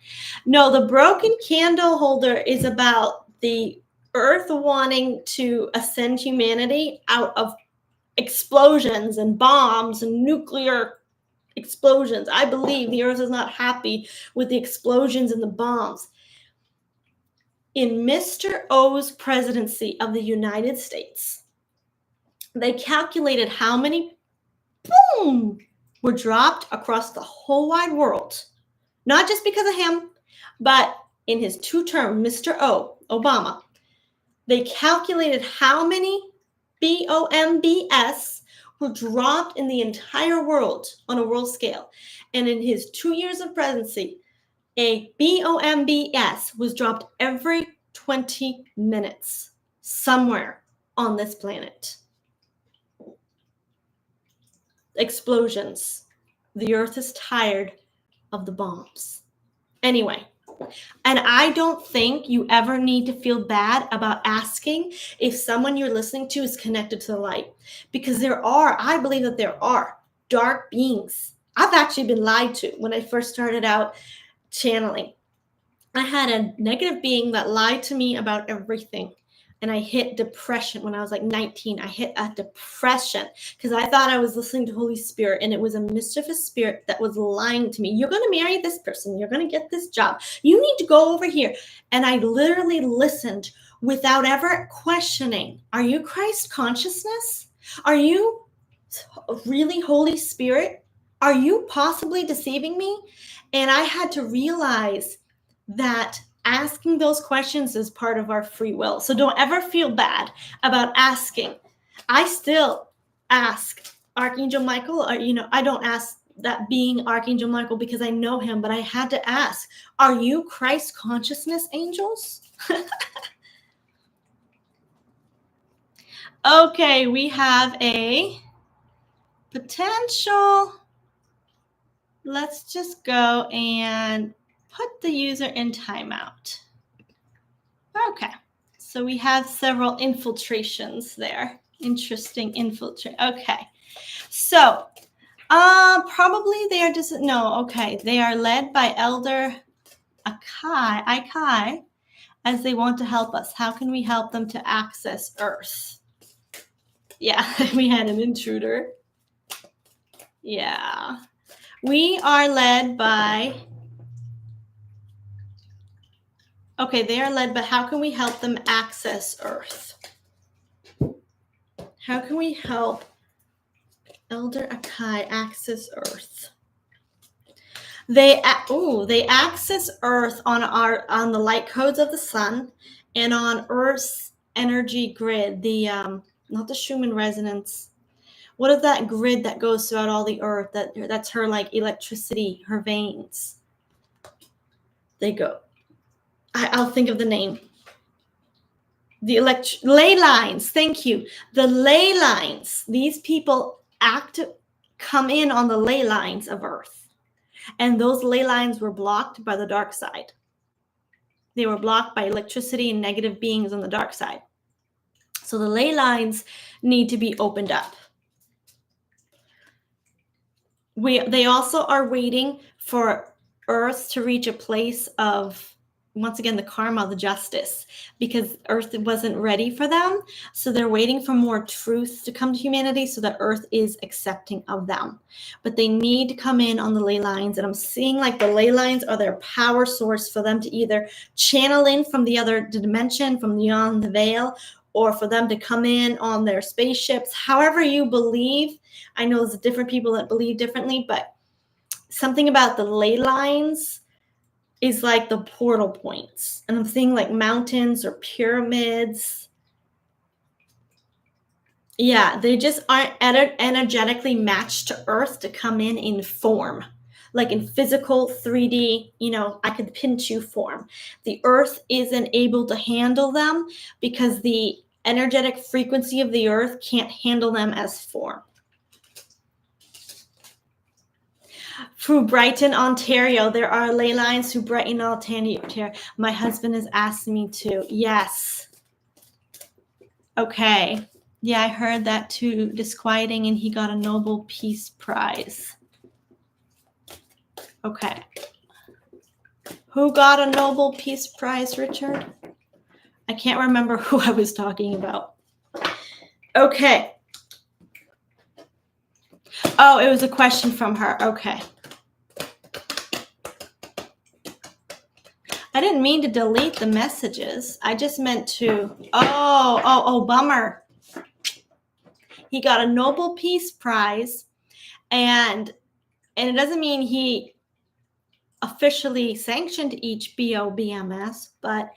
No, the broken candle holder is about the earth wanting to ascend humanity out of explosions and bombs and nuclear explosions. I believe the earth is not happy with the explosions and the bombs. In Mr. O's presidency of the United States, they calculated how many were dropped across the whole wide world. Not just because of him, but in his 2 terms, Mr. O, Obama, they calculated how many BOMBS were dropped in the entire world on a world scale. And in his 2 years of presidency, a BOMBS was dropped every 20 minutes somewhere on this planet. Explosions. The earth is tired of the bombs. Anyway, and I don't think you ever need to feel bad about asking if someone you're listening to is connected to the light. Because I believe that there are dark beings. I've actually been lied to when I first started out channeling. I had a negative being that lied to me about everything. And I hit depression when I was like 19. I hit a depression because I thought I was listening to Holy Spirit, and it was a mischievous spirit that was lying to me. You're going to marry this person. You're going to get this job. You need to go over here. And I literally listened without ever questioning. Are you Christ consciousness? Are you Really, Holy Spirit, are you possibly deceiving me? And I had to realize that asking those questions is part of our free will. So don't ever feel bad about asking. I still ask Archangel Michael, or, I don't ask that being Archangel Michael because I know him, but I had to ask, are you Christ consciousness angels? Okay, we have a potential. Let's just go and put the user in timeout. Okay, so we have several infiltrations there. Interesting infiltrate. Okay, so probably they are just, no, okay. They are led by Elder Ikai, as they want to help us. How can we help them to access Earth? Yeah, we had an intruder. Yeah. We are led by, okay, they are led, but how can we help them access Earth? How can we help Elder Akai access Earth? They access Earth on the light codes of the sun and on Earth's energy grid, the not the Schumann resonance. What is that grid that goes throughout all the Earth? That's her like electricity, her veins. They go. I'll think of the name. The ley lines. Thank you. The ley lines. These people come in on the ley lines of Earth. And those ley lines were blocked by the dark side. They were blocked by electricity and negative beings on the dark side. So the ley lines need to be opened up. They also are waiting for Earth to reach a place of, once again, the karma, the justice, because Earth wasn't ready for them. So they're waiting for more truth to come to humanity so that Earth is accepting of them. But they need to come in on the ley lines. And I'm seeing like the ley lines are their power source for them to either channel in from the other dimension, from beyond the veil, or for them to come in on their spaceships. However you believe. I know there's different people that believe differently, but something about the ley lines is like the portal points. And I'm seeing like mountains or pyramids. Yeah, they just aren't energetically matched to Earth to come in form. Like in physical 3D, I could pinch you form. The Earth isn't able to handle them because the energetic frequency of the Earth can't handle them as form. Through Brighton, Ontario, there are ley lines through Brighton, Ontario. My husband has asked me to. Yes. Okay. Yeah, I heard that too. Disquieting, and he got a Nobel Peace Prize. Okay. Who got a Nobel Peace Prize, Richard? I can't remember who I was talking about. Okay. Oh, it was a question from her. Okay. I didn't mean to delete the messages. I just meant to, bummer. He got a Nobel Peace Prize, and it doesn't mean he officially sanctioned each BOBMS, but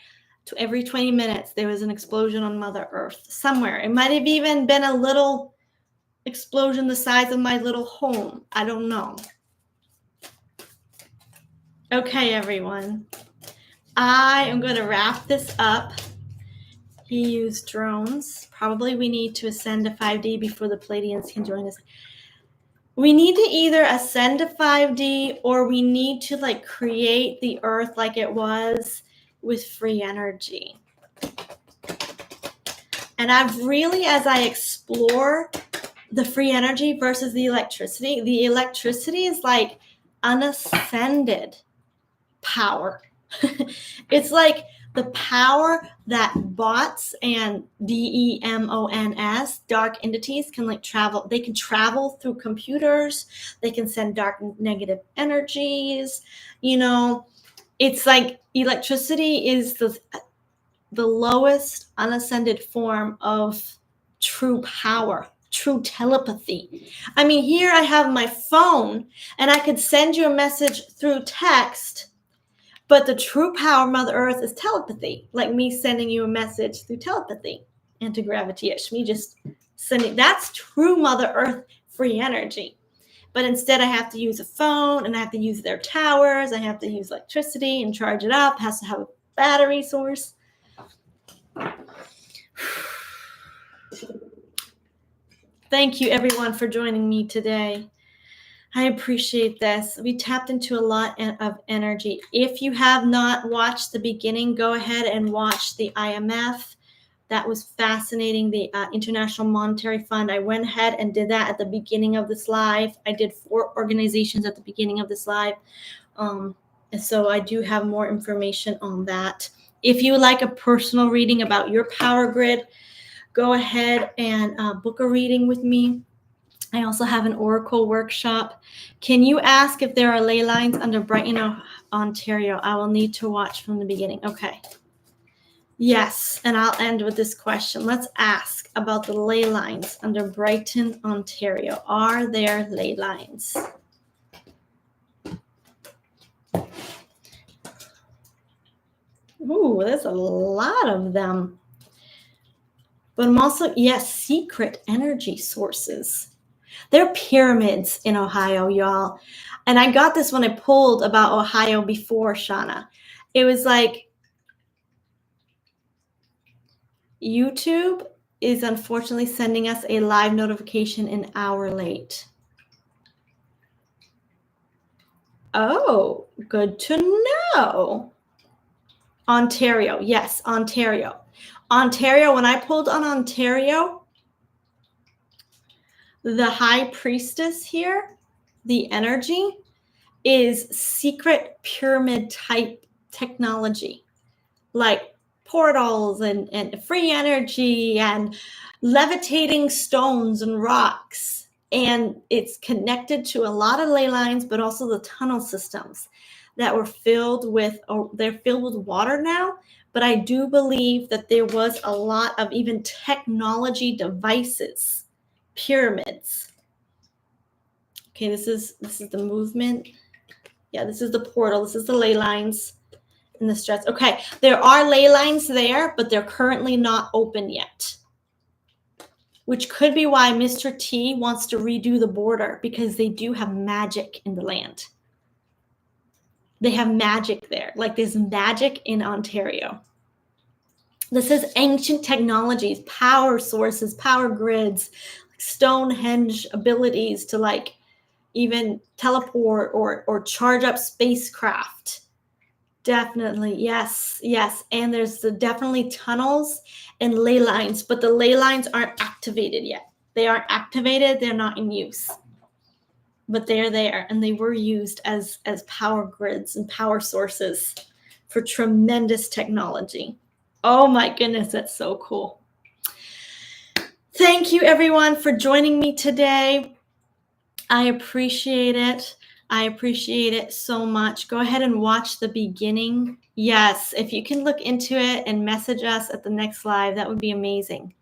to every 20 minutes, there was an explosion on Mother Earth somewhere. It might have even been a little explosion the size of my little home. I don't know. Okay, everyone. I am going to wrap this up. He used drones. Probably we need to ascend to 5D before the Palladians can join us. We need to either ascend to 5D or we need to like create the Earth like it was with free energy. And I've really, as I explore the free energy versus the electricity is like unascended power. It's like the power that bots and DEMONS, dark entities, can like travel. They can travel through computers. They can send dark negative energies. It's like electricity is the lowest unascended form of true power. true telepathy. I mean, here I have my phone and I could send you a message through text, but the true power of Mother Earth is telepathy, like me sending you a message through telepathy. Anti-gravity-ish, me just sending, that's true Mother Earth free energy. But instead I have to use a phone and I have to use their towers. I have to use electricity and charge it up. It has to have a battery source. Thank you everyone for joining me today. I appreciate this. We tapped into a lot of energy. If you have not watched the beginning, go ahead and watch the IMF. That was fascinating. The International Monetary Fund. I went ahead and did that at the beginning of this live. I did 4 organizations at the beginning of this live. And so I do have more information on that. If you would like a personal reading about your power grid, go ahead and book a reading with me. I also have an Oracle workshop. Can you ask if there are ley lines under Brighton, Ontario? I will need to watch from the beginning. Okay. Yes, and I'll end with this question. Let's ask about the ley lines under Brighton, Ontario. Are there ley lines? Ooh, there's a lot of them. But I'm also, yes, secret energy sources. There are pyramids in Ohio, y'all. And I got this when I pulled about Ohio before, Shauna. It was like, YouTube is unfortunately sending us a live notification an hour late. Oh, good to know. Ontario, yes, Ontario. Ontario, when I pulled on Ontario, the high priestess here, the energy, is secret pyramid type technology, like portals and free energy and levitating stones and rocks. And it's connected to a lot of ley lines, but also the tunnel systems that were filled with, they're filled with water now. But I do believe that there was a lot of even technology devices, pyramids. Okay, this is the movement. Yeah, this is the portal. This is the ley lines and the stress. Okay, there are ley lines there, but they're currently not open yet, which could be why Mr. T wants to redo the border, because they do have magic in the land. They have magic there. Like there's magic in Ontario. This is ancient technologies, power sources, power grids, Stonehenge abilities to like even teleport or charge up spacecraft. Definitely, yes. And there's definitely tunnels and ley lines, but the ley lines aren't activated yet. They aren't activated, they're not in use. But they're there, and they were used as power grids and power sources for tremendous technology. Oh my goodness, that's so cool. Thank you everyone for joining me today. I appreciate it. I appreciate it so much. Go ahead and watch the beginning. Yes, if you can look into it and message us at the next live, that would be amazing.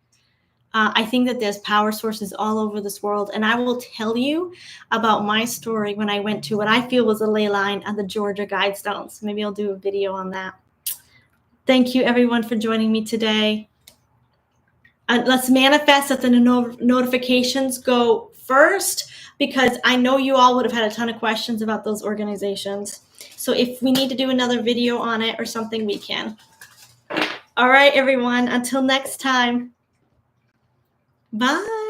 I think that there's power sources all over this world, and I will tell you about my story when I went to what I feel was a ley line on the Georgia Guidestones. Maybe I'll do a video on that. Thank you, everyone, for joining me today. Let's manifest that the notifications go first, because I know you all would have had a ton of questions about those organizations. So if we need to do another video on it or something, we can. All right, everyone, until next time. Bye.